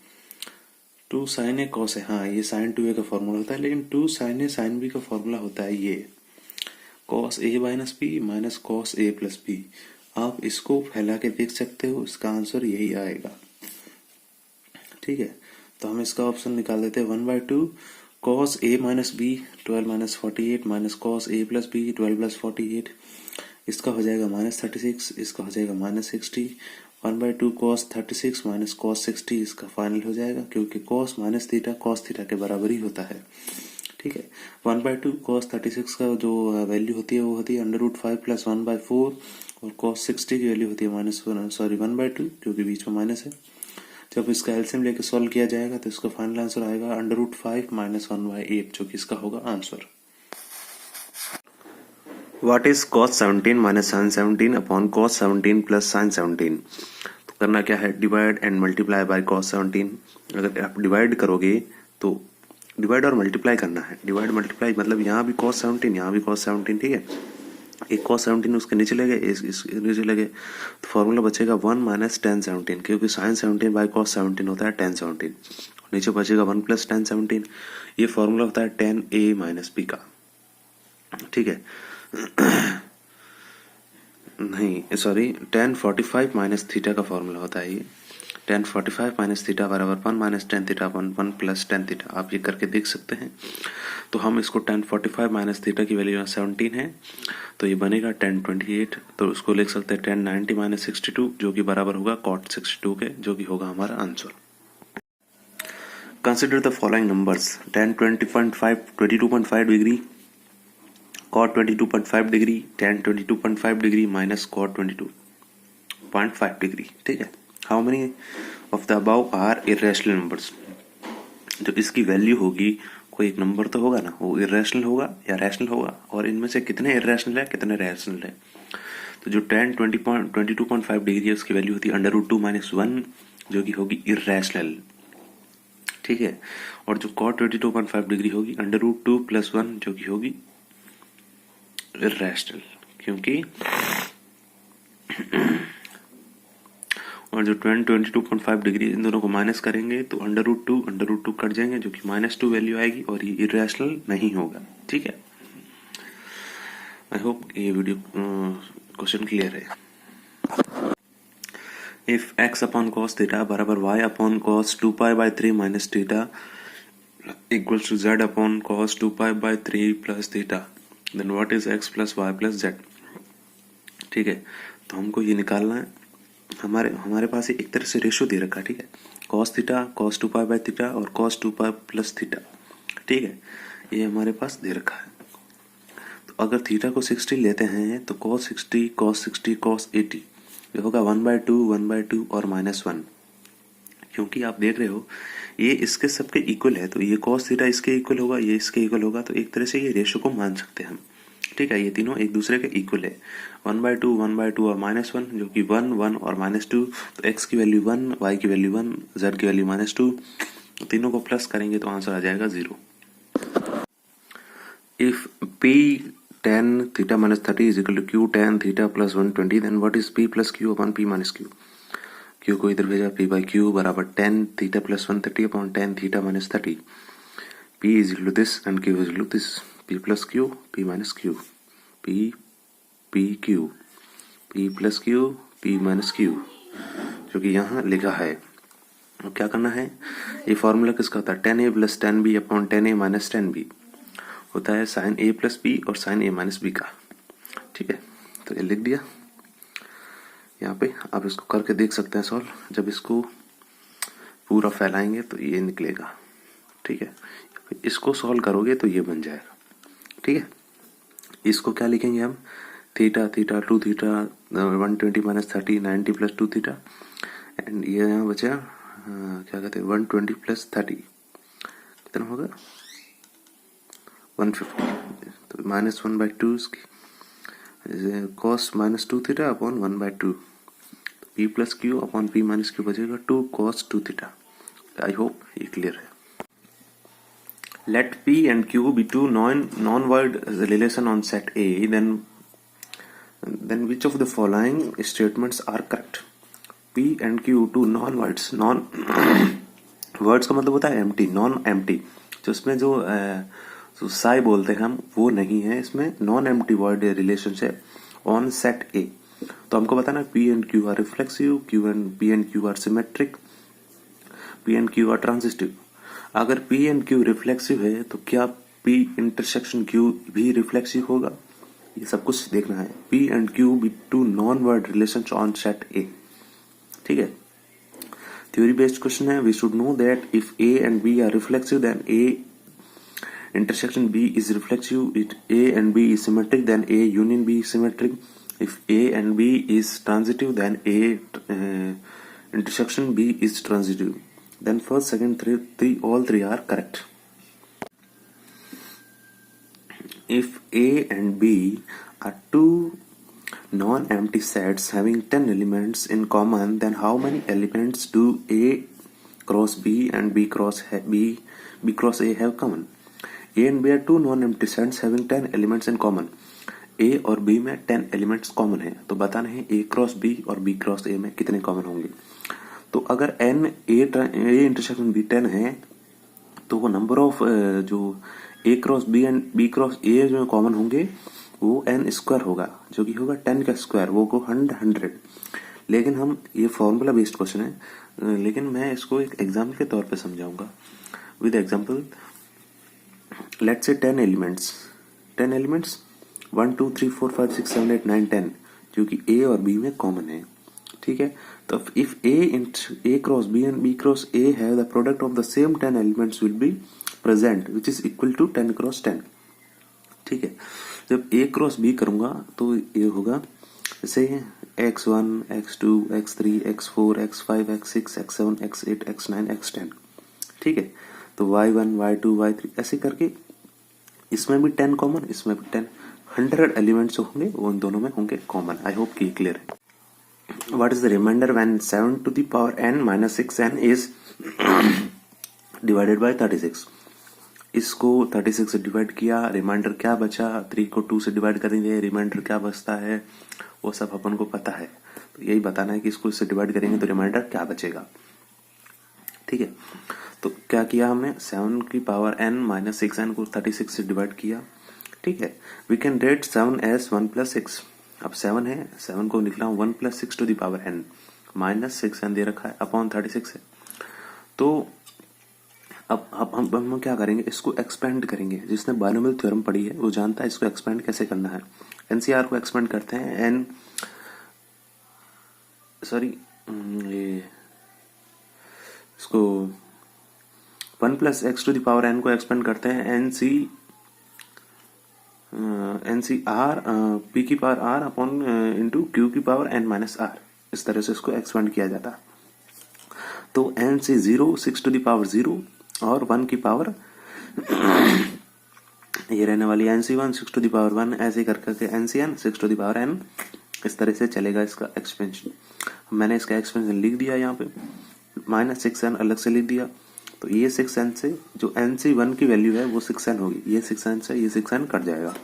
2 sin A cos A, हाँ ये sin 2A का फॉर्मूला होता है, लेकिन 2 sin A sin B का फॉर्मूला होता है ये cos A minus B minus cos A plus B। आप इसको फैला के देख सकते हो, इसका आंसर यही आएगा, ठीक है। तो हम इसका ऑप्शन निकाल देते हैं 1/2 cos A minus B 12 minus 48 minus cos A plus B 12 plus 48, इसका हो जाएगा -36, इसका हो जाएगा -60। 1/2 cos 36 माइनस cos 60 इसका फाइनल हो जाएगा, क्योंकि cos minus theta cos theta के बराबर ही होता है, ठीक है। 1/2 cos 36 का जो वैल्यू होती है वो होती है √5 प्लस 1/4, और cos 60 की वैल्यू होती है 1/2, क्योंकि बीच में माइनस है। जब इसका एलसीएम लेके सॉल्व किया जाएगा तो इसका फाइनल आंसर आएगा √5 माइनस 1/8, जो कि इसका होगा answer. What is cos 17 minus sin 17 upon cos 17 plus sin 17? तो करना क्या है, divide and multiply by cos 17। अगर आप डिवाइड करोगे तो डिवाइड और मल्टीप्लाई करना है, डिवाइड मल्टीप्लाई मतलब यहाँ भी cos 17 यहाँ भी cos 17, ठीक है। एक cos 17 उसके नीचे लगे, इसके नीचे लगे, तो फॉर्मूला बचेगा 1 माइनस tan 17, क्योंकि sin 17 बाय cos 17 होता है tan 17। नीचे बचेगा 1 प्लस tan 17, ये फॉर्मूला होता है tan A माइनस B का, ठीक है। नहीं सॉरी, tan 45 माइनस थीटा का फॉर्मूला होता है ये। tan 45 माइनस थीटा बराबर 1 माइनस tan थीटा अपन 1 प्लस tan थीटा, आप ये करके देख सकते हैं। तो हम इसको tan 45 माइनस थीटा की वैल्यू 17 है, तो ये बनेगा tan 28, तो उसको लिख सकते हैं tan 90 माइनस 62, जो कि बराबर होगा cot 62 के, जो कि होगा हमारा answer. Consider the following numbers, tan 22.5 degree, cot 22.5 degree, tan 22.5 degree minus cot 22.5 degree, ठीक है। How many of the above are irrational numbers? जो इसकी वैल्यू होगी, कोई एक नंबर तो होगा ना, वो इरेशनल होगा या रैशनल होगा, और इनमें से कितने इरेशनल है कितने रैशनल है। तो जो tan 22.5 डिग्री है उसकी वैल्यू होती है √2 माइनस 1, जो कि होगी इरेशनल, ठीक है। और जो cot 22.5 डिग्री होगी √2 प्लस 1, जो कि होगी इरेशनल, क्योंकि और जो 22.5 डिग्री, इन दोनों को माइनस करेंगे तो √2 कट जाएंगे, जो कि -2 वैल्यू आएगी, और ये इरेशनल नहीं होगा, ठीक है। आई होप ये वीडियो क्वेश्चन क्लियर है। If x upon cos theta बराबर y upon cos 2π/3 minus theta equals to z upon cos 2π/3 plus theta, then what is x plus y plus z, ठीक है। तो हमको ये निकालना है, हमारे पास एक तरह से रेशियो दे रखा है, ठीक है। cos थीटा cos 2π/थीटा और cos 2π प्लस थीटा, ठीक है, ये हमारे पास दे रखा है। तो अगर थीटा को 60 लेते हैं तो cos 60 cos 60 cos 80, ये होगा 1/2 और -1, क्योंकि आप देख रहे हो ये इसके सबके इक्वल है, तो ये cos थीटा इसके इक्वल होगा, ये इसके इक्वल होगा, तो एक तरह से ये रेशियो को मान सकते हैं हम, ठीक है। ये तीनों एक दूसरे के इक्वल है, 1/2 और -1, जो कि 1 1 और -2, तो x की वैल्यू 1, y की वैल्यू 1, z की वैल्यू -2, तीनों को प्लस करेंगे तो आंसर आ जाएगा 0। इफ p tan theta minus 30 is equal to q tan theta plus 120, then what is p plus q upon p minus q? q को इधर भेजा, p/q बराबर tan theta plus 130 upon tan theta minus 30, p is equal to this and q is equal to this, p plus q p minus q, p q p plus q p minus q, जो कि यहाँ लिखा है। अब क्या करना है, ये फॉर्मूला किसका होता है, tan a plus tan b upon tan a minus tan b, होता है साइन ए प्लस बी और साइन ए माइनस बी का। ठीक है, तो ये लिख दिया यहाँ पे। आप इसको करके देख सकते हैं सॉल्व। जब इसको पूरा फैलाएंगे तो ये निकलेगा। ठीक है, इसको सॉल्व करोगे तो ये बन जाएगा। ठीक है, इसको क्या लिखेंगे हम, theta theta two theta 120 minus 30 90 plus two theta, and ये यहाँ बचा क्या कहते हैं 120 प्लस 30 कितना होगा 150, तो माइनस 1/2 इसकी cos minus 2 theta upon 1/2, p plus Q upon p minus Q बचेगा 2 cos 2 थीटा। आई होप ये क्लियर है। Let p and q be two non-void relation on set A, then which of the following statements are correct? P and q two non-voids, words का मतलब होता है empty, non-empty, जो इसमें जो साई बोलते हैं हम वो नहीं है, इसमें non-empty void relationship on set A। तो हमको बताना P and Q are reflexive, P and Q are symmetric, P and Q are transitive। अगर P and Q रिफ्लेक्सिव है तो क्या P इंटरसेक्शन Q भी रिफ्लेक्सिव होगा, ये सब कुछ देखना है। P and Q be two non-void relations on set A। ठीक है, थ्योरी बेस्ड क्वेश्चन है। We should know that if A and B are reflexive then A intersection B is reflexive, if A and B is symmetric then A union B is symmetric, if A and B is transitive then A intersection B is transitive, then first second three all three are correct। If A and B are two non-empty sets having 10 elements in common, then how many elements do A cross B and B cross A have common? A and B are two non-empty sets having 10 elements in common। A और B में 10 elements common है, तो बताना है A क्रॉस B और B क्रॉस A में कितने common होंगे। तो अगर n A इंटरसेक्शन B 10 है तो वो नंबर ऑफ जो A cross B and B cross A जो कॉमन होंगे वो n स्क्वायर होगा, जो कि होगा 10 का स्क्वायर, वो को 100। लेकिन हम ये फॉर्मूला बेस्ड क्वेश्चन है, लेकिन मैं इसको एक एग्जाम्पल के तौर पे समझाऊंगा with example. Let's say 10 elements 1 2 3 4 5 6 7 8 9 10 जो कि A और B में कॉमन है। ठीक है, तो if A cross B and B cross A have the product of the same 10 elements will be present which is equal to 10 cross 10। ठीक है, जब A cross B करूंगा तो ये होगा जैसे x1 x2 x3 x4 x5 x6 x7 x8 x9 x10। ठीक है, तो y1 y2 y3 ऐसे करके इसमें भी 10 कॉमन, इसमें भी 10, 100 एलिमेंट्स होंगे वो इन दोनों में होंगे कॉमन। आई होप कि क्लियर है। What is the remainder when 7 to the power n minus 6n is divided by 36? इसको 36 से डिवाइड किया, रिमाइंडर क्या बचा, 3 को 2 से डिवाइड करेंगे, रिमाइंडर क्या बचता है वो सब अपन को पता है। तो यही बताना है कि इसको इससे डिवाइड करेंगे तो रिमाइंडर क्या बचेगा। ठीक है, तो क्या किया हमने 7 की पावर n माइनस 6n को 36 से डिवाइड किया। ठीक है, we can rate 7 as 1 plus 6। अब 7 है, 7 को निकला 1 plus 6 to the power n minus 6n दे रखा है अपॉन 36 है। तो अब हम क्या करेंगे, इसको एक्सपेंड करेंगे। जिसने बाइनोमियल थ्योरम पढ़ी है वो जानता है इसको एक्सपेंड कैसे करना है। एनसीआर को एक्सपेंड करते हैं ये इसको 1 plus x to the power n को एक्सपेंड करते हैं NCR P की power R upon into Q की पावर n माइनस R, इस तरह से इसको एक्सपेंड किया जाता है। तो n से 0 6 टू द पावर 0 और 1 की पावर ये रहने वाली NC1 6 टू द पावर 1, ऐसे कर करके NCN 6 to the power n, इस तरह से चलेगा इसका एक्सपेंशन। मैंने इसका एक्सपेंशन लिख दिया यहाँ पे, माइनस 6n अलग से लिख दिया। तो ये 6n से जो NC1 की वैल्यू है वो 6n होगी, ये 6n से ये 6n कट जाएगा।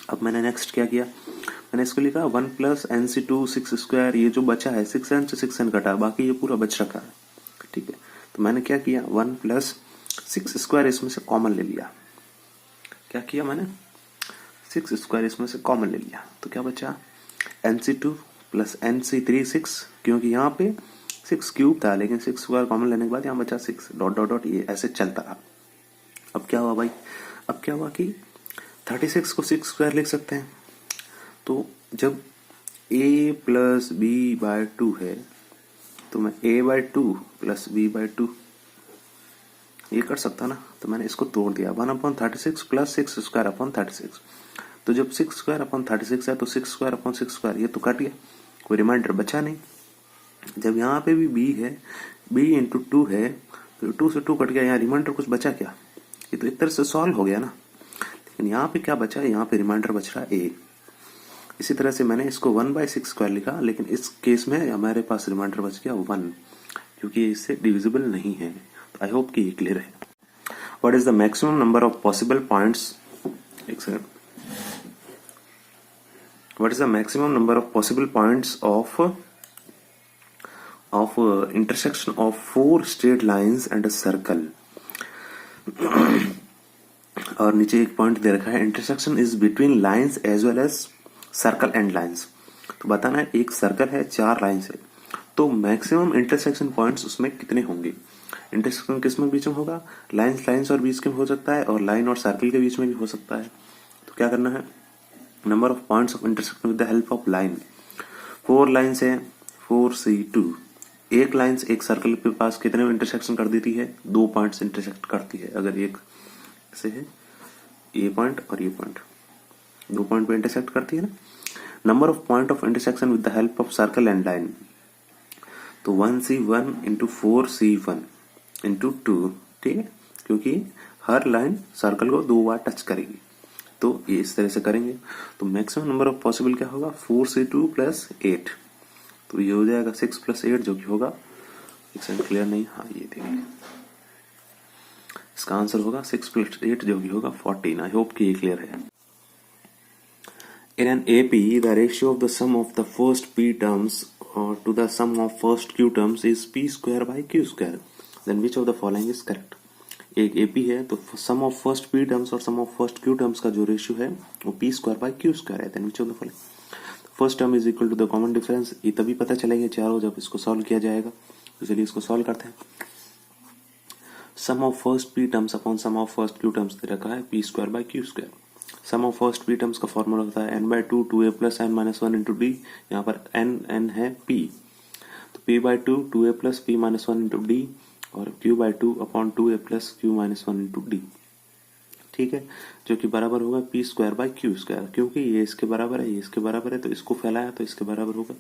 अब मैंने नेक्स्ट क्या किया, मैंने इसको लिखा 1 प्लस NC2 6 स्क्वायर, ये जो बचा है 6n से 6n कटा, बाकी ये पूरा बच रखा है। ठीक है, तो मैंने क्या किया 1 प्लस 6 स्क्वायर इसमें से कॉमन ले लिया। क्या किया मैंने 6 स्क्वायर इसमें से कॉमन ले लिया, तो क्या बचा NC2 प्लस NC3 6, क्योंकि यहाँ पे 6 क्यूब था लेकिन 6 स्क्वायर कॉमन लेने के बाद यहाँ बचा 6 डॉट डॉट डॉट, ये ऐसे चलता रहा। अब क्या हुआ भाई, अब क्या हुआ कि 36 को 6 स्क्वायर लिख सकते हैं, तो जब a प्लस बी बाय 2 है तो मैं a by 2 plus b by 2 ये कर सकता ना, तो मैंने इसको तोड़ दिया 1/36 प्लस 6 स्क्वायर अपॉन 36। तो जब 6 स्क्वायर अपॉन 36 है तो 6 स्क्वायर अपॉन 6 स्क्वायर ये तो कट गया, कोई रिमाइंडर बचा नहीं। जब यहाँ पे भी b है, b इंटू 2 है तो 2 से 2 कट गया, यहाँ रिमाइंडर कुछ बचा क्या, ये तो एक तरह से सॉल्व हो गया ना। लेकिन यहाँ पे क्या बचा, यहाँ पे रिमाइंडर बच रहा a। इसी तरह से मैंने इसको 1/6 स्क्वायर लिखा, लेकिन इस केस में हमारे पास रिमाइंडर बच गया 1, क्योंकि ये इससे डिविजिबल नहीं है। तो आई होप कि ये क्लियर है। What is the maximum number of possible points, एक second, what is the maximum number of possible points of intersection of 4 straight lines and a circle। और नीचे एक पॉइंट दे रखा है, intersection is between lines as well as circle and lines. तो बताना है एक सर्कल है 4 लाइंस है, तो मैक्सिमम इंटरसेक्शन पॉइंट्स उसमें कितने होंगे। इंटरसेक्शन किस में बीच में होगा, लाइंस और बीच में हो सकता है, और लाइन और सर्कल के बीच में भी हो सकता है। तो क्या करना है, number of points of intersection with the help of line. 4 lines है 4C2, एक लाइंस एक सर्कल के पास कितने इंटरसेक्शन कर देती है, 2 पॉइंट्स इंटरसेक्ट करती है। अगर एक से है ये पॉइंट और ये पॉइंट 2 पॉइंट पे इंटरसेक्ट करती है ना। Number of point of intersection with the help of circle and line, तो 1C1 इंटू 4C1 इंटू 2, ठीक है, क्योंकि हर लाइन सर्कल को 2 बार टच करेगी, तो ये इस तरह से करेंगे। तो मैक्सिमम नंबर ऑफ पॉसिबल क्या होगा, 4C2 प्लस 8, तो ये हो जाएगा 6 प्लस 8 जो कि होगा, एक सेकंड क्लियर नहीं, हाँ ये देखिए इसका आंसर होगा 6 प्लस 8 जो कि होगा 14। आई होप कि ये क्लियर है। In an AP the ratio of the sum of the first p terms to the sum of first q terms is p square by q square, then which of the following is correct. एक AP है तो sum of first p terms और sum of first q terms का जो रेशियो है वो p square by q square है, then which of the following. First term is equal to the common difference, ये तभी पता चलेगा चारों जब इसको सॉल्व किया जाएगा। तो चलिए इसको सॉल्व करते हैं। Sum of first p terms upon sum of first q terms दे रखा है p square by q square. Sum of first p terms का फॉर्मूला होता है n/2 2a plus n minus 1 into d, यहाँ पर n है p, तो p/2 2a plus p minus 1 into d और q/2 upon 2a plus q minus 1 into d, ठीक है, जो कि बराबर होगा p square by q square. क्योंकि ये इसके बराबर है, ये इसके बराबर है, तो इसको फैलाया तो इसके बराबर होगा।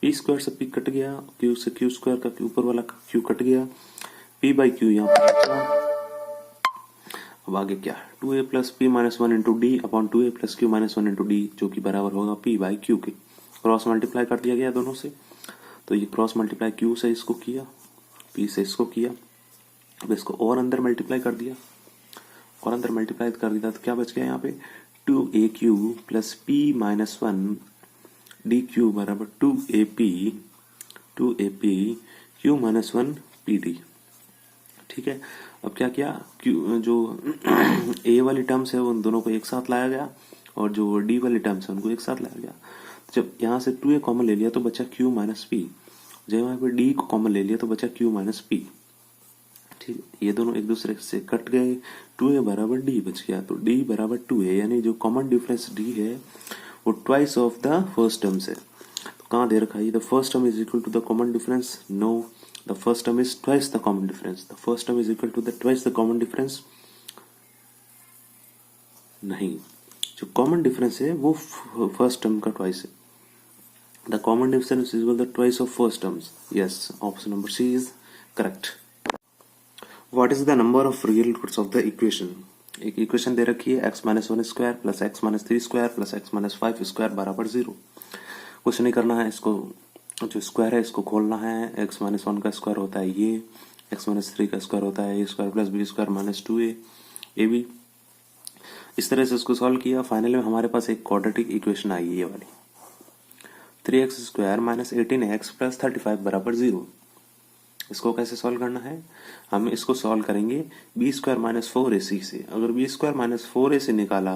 p स्क्वायर से p कट गया, q से q स्क्वायर का ऊपर वाला q कट गया, p बाई q यहाँ पर। अब आगे क्या, 2a plus p minus 1 into D upon 2a plus q minus 1 into D, जो कि बराबर होगा p बाई q के। क्रॉस मल्टीप्लाई कर दिया गया दोनों से, तो ये क्रॉस मल्टीप्लाई q से इसको किया, p से इसको किया, अब इसको और अंदर मल्टीप्लाई कर दिया, और अंदर मल्टीप्लाई कर दिया तो क्या बच गया यहाँ पे 2aq plus p minus 1 D Q बराबर 2ap q माइनस 1 pd, ठीक है। अब क्या किया, q जो a वाली टर्म्स है वो उन दोनों को एक साथ लाया गया, और जो d वाली टर्म्स है उनको एक साथ लाया गया। जब यहाँ से 2a कॉमन ले लिया तो बचा q माइनस p, जब यहाँ पे d को कॉमन ले लिया तो बचा q माइनस p, ठीक, ये दोनों एक दूसरे से कट गए, 2a बराबर d बच गया, तो d बराबर 2a, यानी जो कॉमन डिफरेंस d है वो twice of the first term से। तो कहाँ दे रखा है, the first term is equal to the common difference, no, the first term is twice the common difference, the first term is equal to the twice the common difference, नहीं, जो कॉमन डिफरेंस है वो फर्स्ट टर्म का ट्वाइस है, the common difference is equal the twice of first terms, yes, option number C is correct. What is the number of real roots of the equation, एक इक्वेशन दे रखी है x minus 1 square plus x minus 3 square plus x minus 5 square बराबर 0। कुछ नहीं करना है, इसको जो स्क्वायर है इसको खोलना है, x माइनस 1 का स्क्वायर होता है ये, x माइनस 3 का स्क्वायर होता है a square plus b square minus 2a ab। इस तरह से इसको सॉल्व किया, फाइनल में हमारे पास एक क्वाड्रेटिक इक्वेशन आई ये वाली, 3x square minus 18x plus 35 बराबर 0। इसको कैसे सॉल्व करना है, हम इसको सॉल्व करेंगे बी स्क्वायर माइनस 4ac से। अगर बी स्क्वायर माइनस 4ac निकाला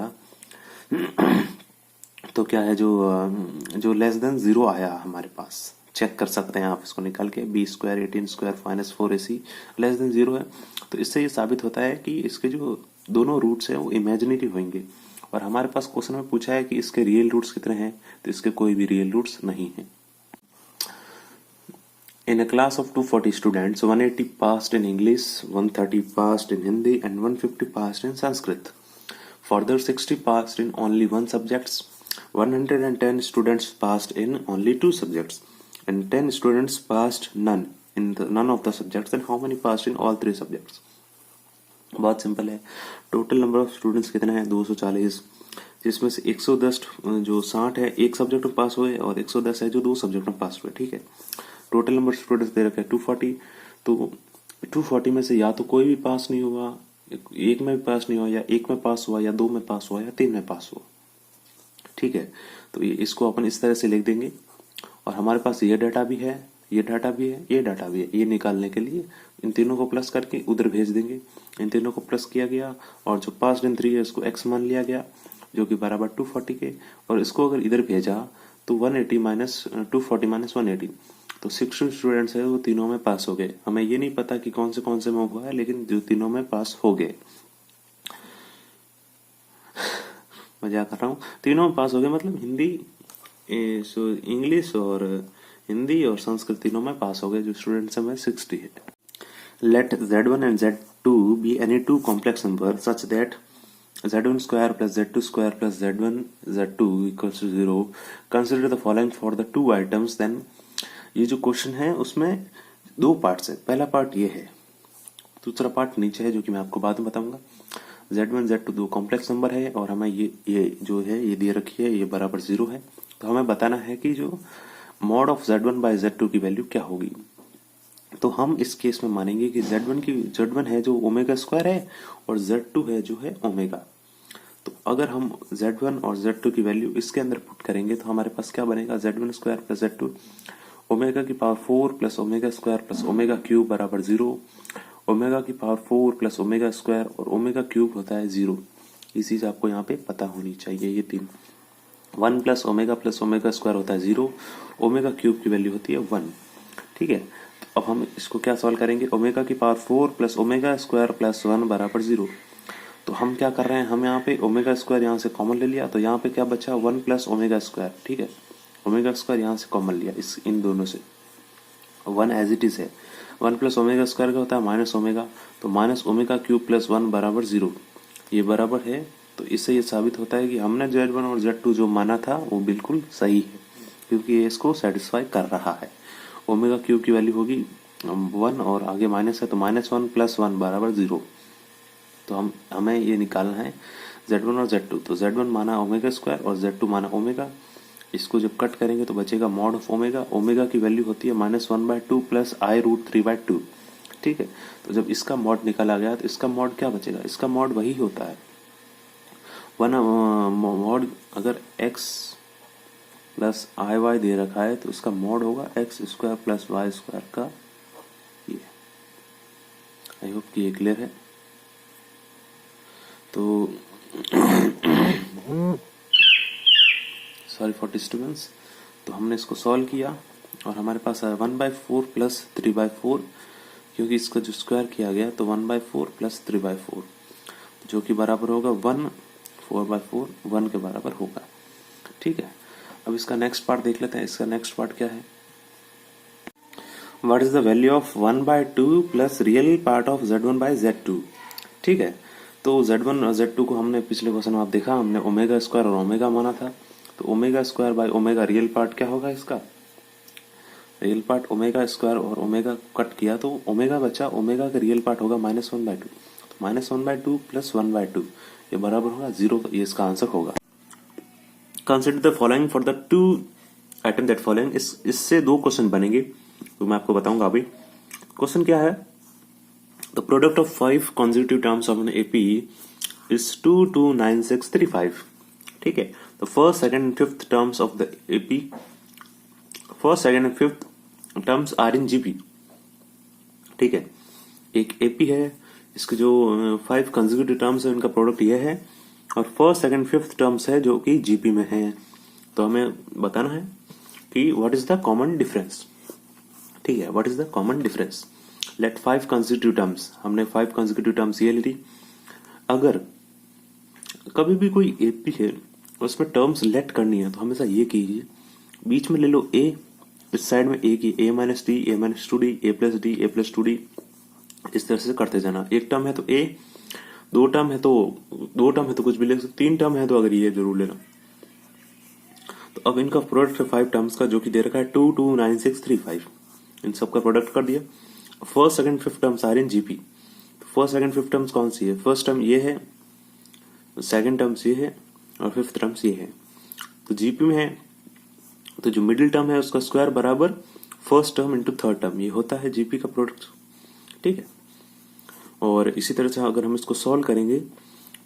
तो क्या है, जो लेस देन 0 आया हमारे पास, चेक कर सकते हैं आप इसको निकाल के, बी स्क्वायर 18 स्क्वायर माइनस 4ac लेस देन 0 है, तो इससे ये साबित होता है कि इसके जो दोनों रूट्स हैं वो इमेजिनरी होंगे। और हमारे पास क्वेश्चन में पूछा है कि इसके रियल रूट्स कितने हैं, तो इसके कोई भी रियल रूट्स नहीं हैं। In a class of 240 students, 180 passed in English, 130 passed in Hindi, and 150 passed in Sanskrit. Further, 60 passed in only one subjects, 110 students passed in only two subjects, and 10 students passed none of the subjects. Then how many passed in all three subjects? बहुत सिंपल है। टोटल नंबर ऑफ स्टूडेंट्स कितना है 240, जिसमें से 110 जो 60 है एक सब्जेक्ट में पास हुए और 110 है जो दो सब्जेक्ट में पास हुए। ठीक है, total number of students they रखा है 240, तो 240 में से या तो कोई भी पास नहीं हुआ, एक में भी पास नहीं हुआ, या एक में पास हुआ, या दो में पास हुआ, या तीन में पास हुआ। ठीक है, तो ये इसको अपन इस तरह से लिख देंगे। और हमारे पास ये डाटा भी है, ये डाटा भी है, ये डाटा भी है। ये निकालने के लिए इन तीनों को प्लस करके उधर भेज देंगे। इन तीनों को प्लस किया गया और जो पास इन 3 है इसको x मान लिया गया, जो कि बराबर 240 के। और इसको अगर इधर भेजा तो 180 माइनस 240 माइनस 180, तो 60 स्टूडेंट्स है वो तीनों में पास हो गए। हमें ये नहीं पता कि कौन से में हुआ है, लेकिन जो तीनों में पास हो गए। मजाक कर रहा हूँ, तीनों में पास हो गए मतलब इंग्लिश और हिंदी और संस्कृत तीनों में पास हो गए। जो स्टूडेंट्स में 60 है। Let z1 and z2 be any two complex number such that z1 square plus z2 square plus z1 z2 equals to 0. Consider the following for the two items. Then ये जो क्वेश्चन है उसमें दो पार्ट्स है। पहला पार्ट ये है, दूसरा पार्ट नीचे है जो कि मैं आपको बाद में बताऊंगा। z1 z2 दो कॉम्प्लेक्स नंबर है और हमें ये जो है ये दे रखी है, ये बराबर 0 है। तो हमें बताना है कि जो mod of z1 bye z2 की वैल्यू क्या होगी। तो हम इस केस में मानेंगे कि z1 है जो ओमेगा स्क्वायर है और z2 है जो है ओमेगा। तो अगर हम z1 और z2 की वैल्यू इसके अंदर पुट करेंगे तो हमारे पास क्या बनेगा, z1 square plus z2 omega की power 4 plus omega square plus omega cube बराबर 0। ओमेगा की पावर 4 प्लस ओमेगा स्क्वायर और ओमेगा क्यूब होता है 0। ये चीज आपको यहाँ पे पता होनी चाहिए। ये तीन 1 प्लस ओमेगा स्क्वायर होता है 0, ओमेगा क्यूब की वैल्यू होती है 1। ठीक है, तो अब हम इसको क्या सॉल्व करेंगे, ओमेगा की power 4 plus omega square plus 1 बराबर 0। तो हम क्या कर रहे हैं, हम यहाँ पे ओमेगा स्क्वायर यहाँ से कॉमन ले लिया, तो यहाँ पे क्या बचा 1 प्लस ओमेगा स्क्वायर। ठीक है, ओमेगा स्क्वायर यहाँ से कॉमन लिया इन दोनों से, 1 एज इट इज है। 1 प्लस ओमेगा स्क्वायर का होता है माइनस ओमेगा, तो माइनस ओमेगा क्यूब प्लस 1 बराबर 0। ये बराबर है, तो इससे ये साबित होता है कि हमने z1 और z2 जो माना था वो बिल्कुल सही है, क्योंकि ये इसको सेटिस्फाई कर रहा है। ओमेगा क्यूब की वैल्यू होगी 1 और आगे माइनस है, तो -1 प्लस 1 बराबर 0। तो हमें ये निकालना है z1 और z2। तो z1 माना ओमेगा स्क्वायर और z2 माना ओमेगा। इसको जब कट करेंगे तो बचेगा मॉड ऑफ ओमेगा। ओमेगा की वैल्यू होती है -1/2 प्लस i√3/2। ठीक है, तो जब इसका मॉड निकाला गया तो इसका मॉड क्या बचेगा, इसका मॉड वही होता है मॉड। अगर x प्लस आई वाई दे रखा है तो इसका मॉड होगा X square plus Y square का। ये आई होप कि ये क्लियर है। तो सॉरी फॉर डिस्टर्बेंस। तो हमने इसको सॉल्व किया और हमारे पास आया 1/4 प्लस 3/4, क्योंकि इसका जो स्क्वायर किया गया तो 1/4 प्लस 3/4, जो कि बराबर होगा 1, 4/4 1 के बराबर होगा। ठीक है, अब इसका नेक्स्ट पार्ट देख लेते हैं। इसका नेक्स्ट पार्ट क्या है, what is the value of 1/2 plus real part of z1/z2। ठीक है, तो z1 और z2 को हमने पिछले क्वेश्चन में आप देखा, हमने ओमेगा स्क्वायर और ओमेगा माना था। तो omega square by omega real part क्या होगा, इसका रियल पार्ट ओमेगा स्क्वायर और ओमेगा कट किया तो ओमेगा बचा, ओमेगा का रियल पार्ट होगा -1/2। तो -1/2 प्लस 1/2 ये बराबर होगा 0। ये इसका आंसर होगा। Consider the following for the two item that following. इससे दो क्वेश्चन बनेंगे, तो मैं आपको बताऊंगा अभी। क्वेश्चन क्या है, the product of 5 consecutive terms of an AP is 29635। ठीक है, the first second and fifth terms of the AP, first second and fifth terms are in GP. ठीक है, एक एपी है, इसके जो 5 consecutive टर्म्स है उनका प्रोडक्ट ये है, और फर्स्ट सेकंड फिफ्थ टर्म्स है जो कि जीपी में है। तो हमें बताना है कि what is the common difference. ठीक है, what is the common difference. Let 5 consecutive terms, हमने 5 consecutive टर्म्स ये ली, अगर कभी भी कोई एपी है उसमें टर्म्स लेट करनी है तो हमेशा ये कीजिए, बीच में ले लो ए, इस साइड में ए की ए माइनस डी, ए माइनस टू डी, ए प्लस डी, ए प्लस टू डी, इस तरह से करते जाना। एक टर्म है तो ए, दो टर्म है तो कुछ भी ले सकते, तीन टर्म है तो अगर ये जरूर लेना। तो अब इनका प्रोडक्ट है 5 टर्म्स का, जो कि दे रखा है 2 2 9 6 3 5। इन सबका प्रोडक्ट कर दिया। First second fifth terms are in GP. First second fifth terms कौन सी है? फर्स्ट टर्म ये है, सेकंड टर्म्स ये है और फिफ्थ टर्म्स ये है। तो जीपी में है तो जो मिडिल टर्म है उसका स्क्वायर बराबर first term into third term, ये होता है जीपी का प्रोडक्ट। ठीक है। और इसी तरह से अगर हम इसको सॉल्व करेंगे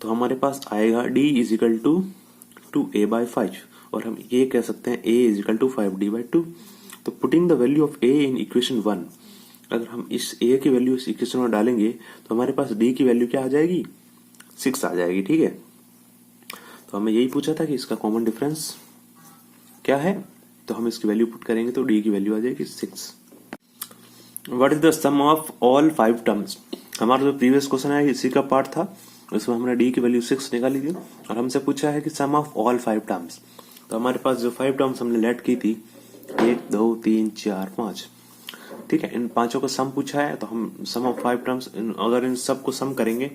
तो हमारे पास आएगा d is equal to a by 5, और हम ये कह सकते हैं a is equal to 5d by 2। तो putting the value of a in equation 1, अगर हम इस a की वैल्यू इस इक्वेशन में डालेंगे तो हमारे पास d की वैल्यू क्या आ जाएगी? 6 आ जाएगी। ठीक है। तो हमें यही पूछा था कि इसका कॉमन डिफरेंस क्या है, तो हम इसकी वैल्यू पुट करेंगे तो d की वैल्यू आ जाएगी 6। What is the sum of all 5 terms? हमारा जो प्रीवियस क्वेश्चन है इसी का पार्ट था, उसमें हमने d की वैल्यू 6 निकाली थी और हमसे पूछा है कि सम ऑफ ऑल 5 टर्म्स। तो हमारे पास जो 5 टर्म्स हमने लेट की थी 1 2 3 4 5, ठीक है, इन पांचों का सम पूछा है। तो हम सम ऑफ 5 टर्म्स अगर इन सब को सम करेंगे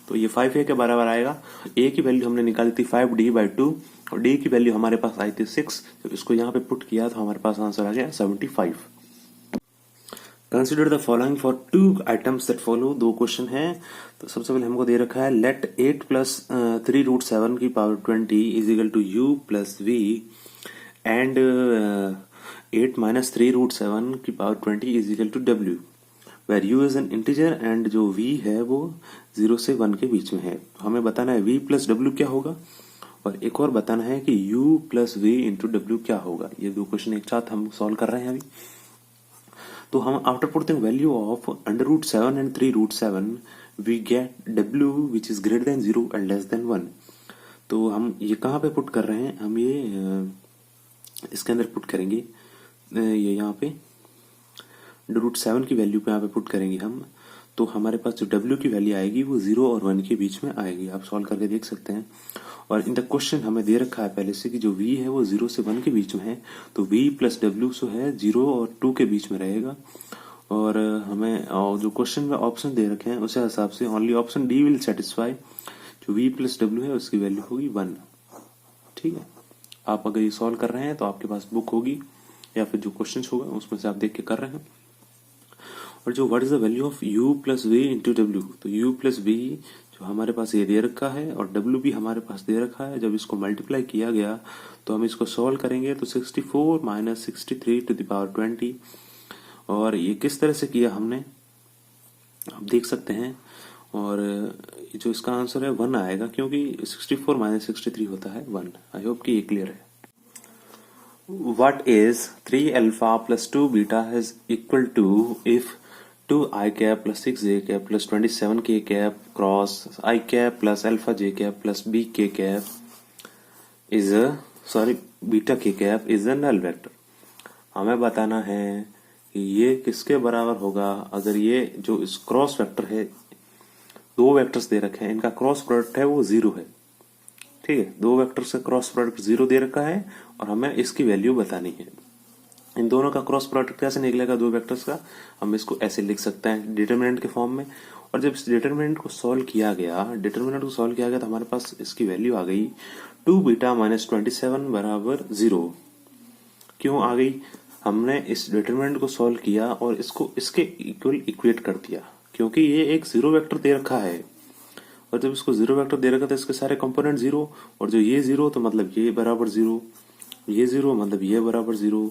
तो ये 5a के बराबर आएगा। a की वैल्यू हमने निकाली थी 5d बाई 2 और d की वैल्यू हमारे पास आई थी 6। तो इसको यहाँ पे पुट किया तो हमारे पास आंसर आ गया 75। Consider the following for 2 items that follow. 2 question है। तो सबसे पहले हमको दे रखा है लेट 8 प्लस 3 रूट 7 की power 20 is equal to u plus v and 8 minus 3 root 7 की power 20 is equal to w, where u is an integer and जो v है वो 0 से 1 के बीच में है। हमें बताना है v प्लस w क्या होगा, और एक और बताना है कि u plus v into w क्या होगा। ये 2 क्वेश्चन एक साथ हम सॉल्व कर रहे हैं अभी। तो हम after putting value of under root 7 and 3 root 7 we get w which is greater than 0 and less than 1। तो हम ये कहाँ पे पुट कर रहे हैं? हम ये इसके अंदर पुट करेंगे, ये यहाँ पे अंडर रूट 7 की वैल्यू पे यहाँ पे पुट करेंगे हम। तो हमारे पास जो w की वैल्यू आएगी वो 0 और 1 के बीच में आएगी। आप सॉल्व करके देख सकते हैं। और इन द क्वेश्चन हमें दे रखा है पहले से कि जो v है वो 0 से 1 के बीच में है, तो v प्लस w जो है 0 और 2 के बीच में रहेगा। और हमें जो क्वेश्चन में ऑप्शन दे रखे हैं उस हिसाब से only option D will satisfy. जो v प्लस w है उसकी वैल्यू होगी 1। ठीक है। आप अगर ये सॉल्व कर रहे हैं तो आपके पास बुक होगी या फिर जो क्वेश्चन होगा उसमें से आप देख के कर रहे हैं। और जो what is the value of u plus V into W, तो u प्लस वी जो हमारे पास ये दे रखा है और w भी हमारे पास दे रखा है। जब इसको मल्टीप्लाई किया गया तो हम इसको सॉल्व करेंगे तो 64 माइनस 63 टू द पावर 20। और ये किस तरह से किया हमने आप देख सकते हैं। और जो इसका आंसर है 1 आएगा, क्योंकि 64 माइनस 63 होता है 1। आई होप कि ये क्लियर है। What is 3 alpha plus 2 beta is equal to if 2 I cap plus 6 j cap plus 27 k cap cross I cap plus alpha j cap plus b k cap is a beta k cap is a null vector। हमें बताना है कि ये किसके बराबर होगा अगर ये जो इस क्रॉस वेक्टर है, 2 वेक्टर्स दे रखे हैं, इनका क्रॉस प्रोडक्ट है वो 0 है। ठीक है। 2 वेक्टर से क्रॉस प्रोडक्ट 0 दे रखा है और हमें इसकी वैल्यू बतानी है। इन दोनों का क्रॉस प्रोडक्ट कैसे निकलेगा 2 वेक्टर्स का? हम इसको ऐसे लिख सकते हैं डिटरमिनेंट के फॉर्म में। और जब इस डिटरमिनेंट को सॉल्व किया गया तो हमारे पास इसकी वैल्यू आ गई 2 बीटा माइनस 27 बराबर 0। क्यों आ गई? हमने इस डिटरमिनेंट को सॉल्व किया और इसको इसके इक्वल इक्वेट कर दिया, क्योंकि ये एक 0 वेक्टर दे रखा है। और जब इसको 0 वेक्टर दे रखा था इसके सारे कंपोनेंट 0, और जो ये 0 तो मतलब ये बराबर 0, ये 0 मतलब ये बराबर 0,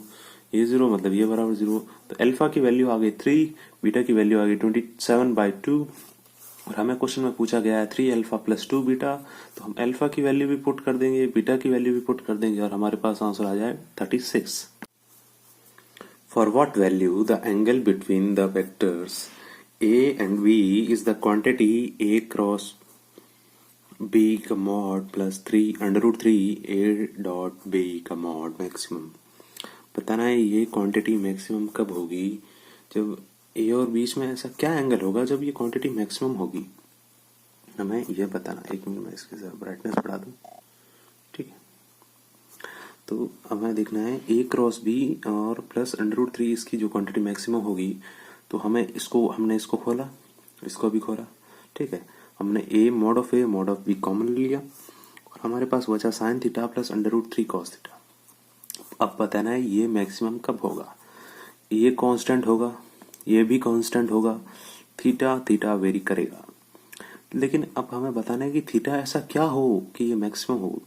ये 0 मतलब ये बराबर 0। तो अल्फा की वैल्यू आ गई 3, बीटा की वैल्यू आ गई 27/2। और हमें क्वेश्चन में पूछा गया है 3 अल्फा प्लस 2 बीटा, तो हम अल्फा की वैल्यू भी पुट कर देंगे, बीटा की वैल्यू भी पुट कर देंगे और हमारे पास आंसर आ जाए 36। For what value the angle between the vectors a and v is the quantity a cross b का mod plus 3 under root 3 a dot b का मॉड मैक्सिमम। बताना है ये क्वांटिटी मैक्सिमम कब होगी? जब a और बीच में ऐसा क्या एंगल होगा जब ये क्वांटिटी मैक्सिमम होगी? हमें यह बताना। एक मिनट में इसकी ब्राइटनेस बढ़ा दूं, ठीक है। तो हमें देखना है ए क्रॉस बी और प्लस √3 इसकी जो क्वांटिटी मैक्सिमम होगी, तो हमने इसको खोला, इसको भी खोला, ठीक है। हमने A mod of B common लिया और हमारे पास बचा sign theta plus √3 cos theta. अब बताना है ये मैक्सिमम कब होगा। ये कांस्टेंट होगा, ये भी कांस्टेंट होगा, थीटा वेरी करेगा। लेकिन अब हमें बताना है कि थीटा ऐसा क्या हो कि ये मैक्सिमम हो।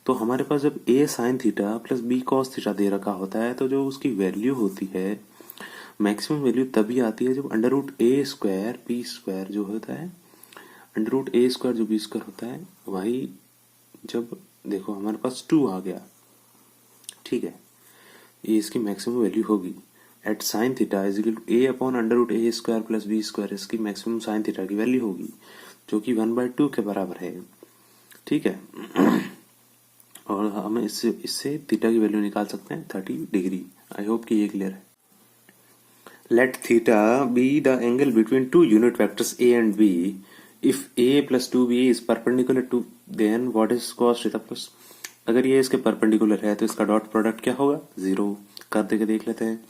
तो हमारे पास जब a sine theta plus b cos theta दे रखा होता है, तो जो उसकी वैल्यू होती है, मैक्सिमम वैल्यू तभी आती है जब √a² b² जो होता है, √a² जो b² होता है, वही जब देखो हमारे पास 2 आ गया, ठीक है, ये इसकी मैक्सिमम वैल्यू होगी। At sine theta is equal to a/√a² plus b² इसकी मैक्सिमम साइन थीटा की वैल्यू होगी, जो कि 1/2 के बराबर है, ठीक है। और हम इससे थीटा की वैल्यू निकाल सकते हैं 30 डिग्री। आई होप कि ये क्लियर है। Let theta be the angle between two unit vectors A and B if a plus 2b is perpendicular to then what is cos theta plus. अगर ये इसके परपेंडिकुलर है तो इसका डॉट प्रोडक्ट क्या होगा, 0 कर देके देख लेते हैं।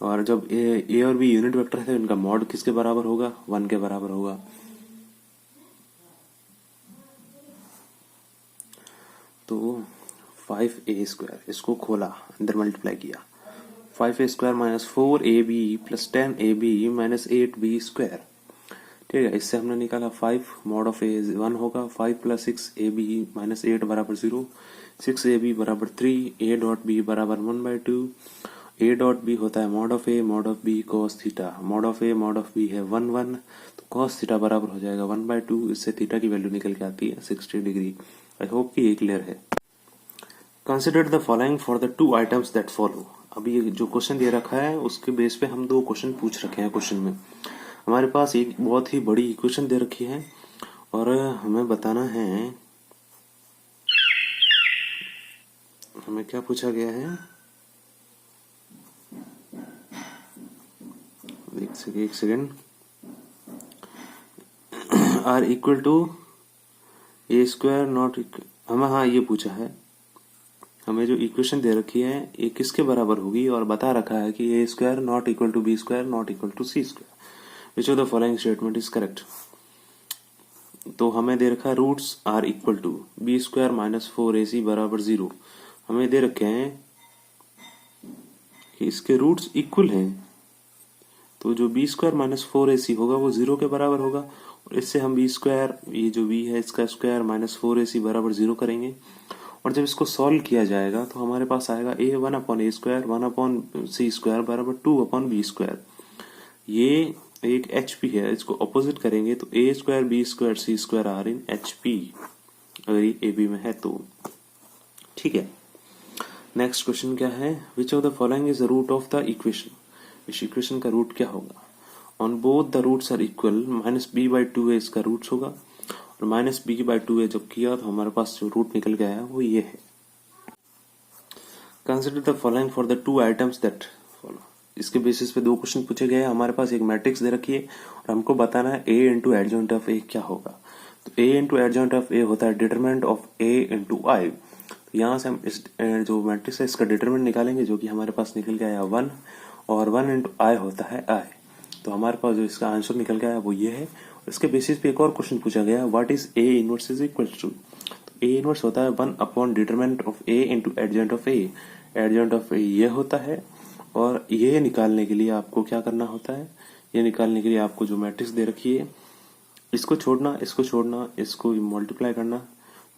और जब ए और बी यूनिट वेक्टर है तो इनका मॉड किसके बराबर होगा, 1 के बराबर होगा। तो 5a² इसको खोला, अंदर मल्टीप्लाई किया, 5a² minus 4ab plus 10ab minus 8b², ठीक है। इससे हमने निकाला 5 मॉड ऑफ a 1 होगा, 5 प्लस 6ab माइनस 8 बराबर 0, 6ab बराबर 3, a डॉट b बराबर 1/2, a डॉट b होता है mod of a mod of b cos theta, mod of a mod of b है 1 तो cos थीटा बराबर हो जाएगा 1/2। इससे थीटा की वैल्यू निकल के आती है 60 डिग्री। आई होप कि ये क्लियर है। Consider the following for the 2 items that follow. अभी ये जो क्वेश्चन दे रखा है उसके बेस पे हम 2 क्वेश्चन पूछ रखे हैं। क्वेश्चन में हमारे पास एक बहुत ही बड़ी इक्वेशन दे रखी है और हमें बताना है, हमें क्या पूछा गया है, एक second, are equal to a² not हमें, हाँ ये पूछा है, हमें जो इक्वेशन दे रखी है ये किसके बराबर होगी और बता रखा है कि a² not equal to b² not equal to c²। Which of the following statement is correct. तो हमें दे रखा है roots are equal to b² minus 4ac बराबर 0। हमें दे रखे हैं कि इसके रूट्स इक्वल हैं, तो जो b² माइनस 4ac होगा वो 0 के बराबर होगा। और इससे हम b², ये जो b है इसका स्क्वायर माइनस 4ac बराबर 0 करेंगे। और जब इसको सॉल्व किया जाएगा तो हमारे पास आएगा a 1/a² 1/c² बराबर 2/b²। ये एक HP है, इसको अपोजिट करेंगे तो a² b² c² are in HP, अगर ये AB में है तो, ठीक है। नेक्स्ट क्वेश्चन क्या है, which of the following is the root of the equation. इस इक्वेशन का रूट क्या होगा। On both the roots are equal, -b/2 है इसका रूट्स होगा, और -b/2 है जब किया तो हमारे पास जो रूट निकल गया है वो ये है। Consider the following for the 2 items that follow. इसके बेसिस पे 2 क्वेश्चन पूछे गए हैं। हमारे पास एक मैट्रिक्स दे रखी है और हमको बताना है a into adjoint of a क्या होगा। तो a into adjoint of a होता है determinant of a into i। तो यहाँ से हम इस जो मैट्रिक्स है इसका डिटरमिनेंट निकालेंगे, जो कि हमारे पास निकल गया है 1, और 1 इंटू i होता है i। तो हमारे पास जो इसका आंसर निकल गया है वो ये है। इसके बेसिस पे एक और क्वेश्चन पूछा गया है, what is a inverse is equal to. a inverse होता है 1 upon determinant of a into adjoint of a। Adjoint of a ये होता है, और ये निकालने के लिए आपको क्या करना होता है, ये निकालने के लिए आपको जो मैट्रिक्स दे रखी है इसको छोड़ना, इसको छोड़ना, इसको मल्टीप्लाई करना,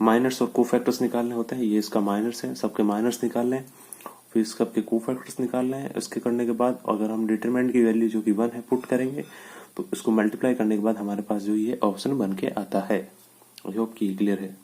माइनस और कोफैक्टर्स निकालने होते हैं। ये इसका माइनस है, सबके माइनस निकाल लें, फिर इसका आपके कोफैक्टर्स निकालने हैं। इसके करने के बाद अगर हम डिटरमिनेंट की वैल्यू जो कि 1 है पुट करेंगे तो इसको मल्टीप्लाई करने के बाद हमारे पास जो ये ऑप्शन बन के आता है। आई होप कि क्लियर है।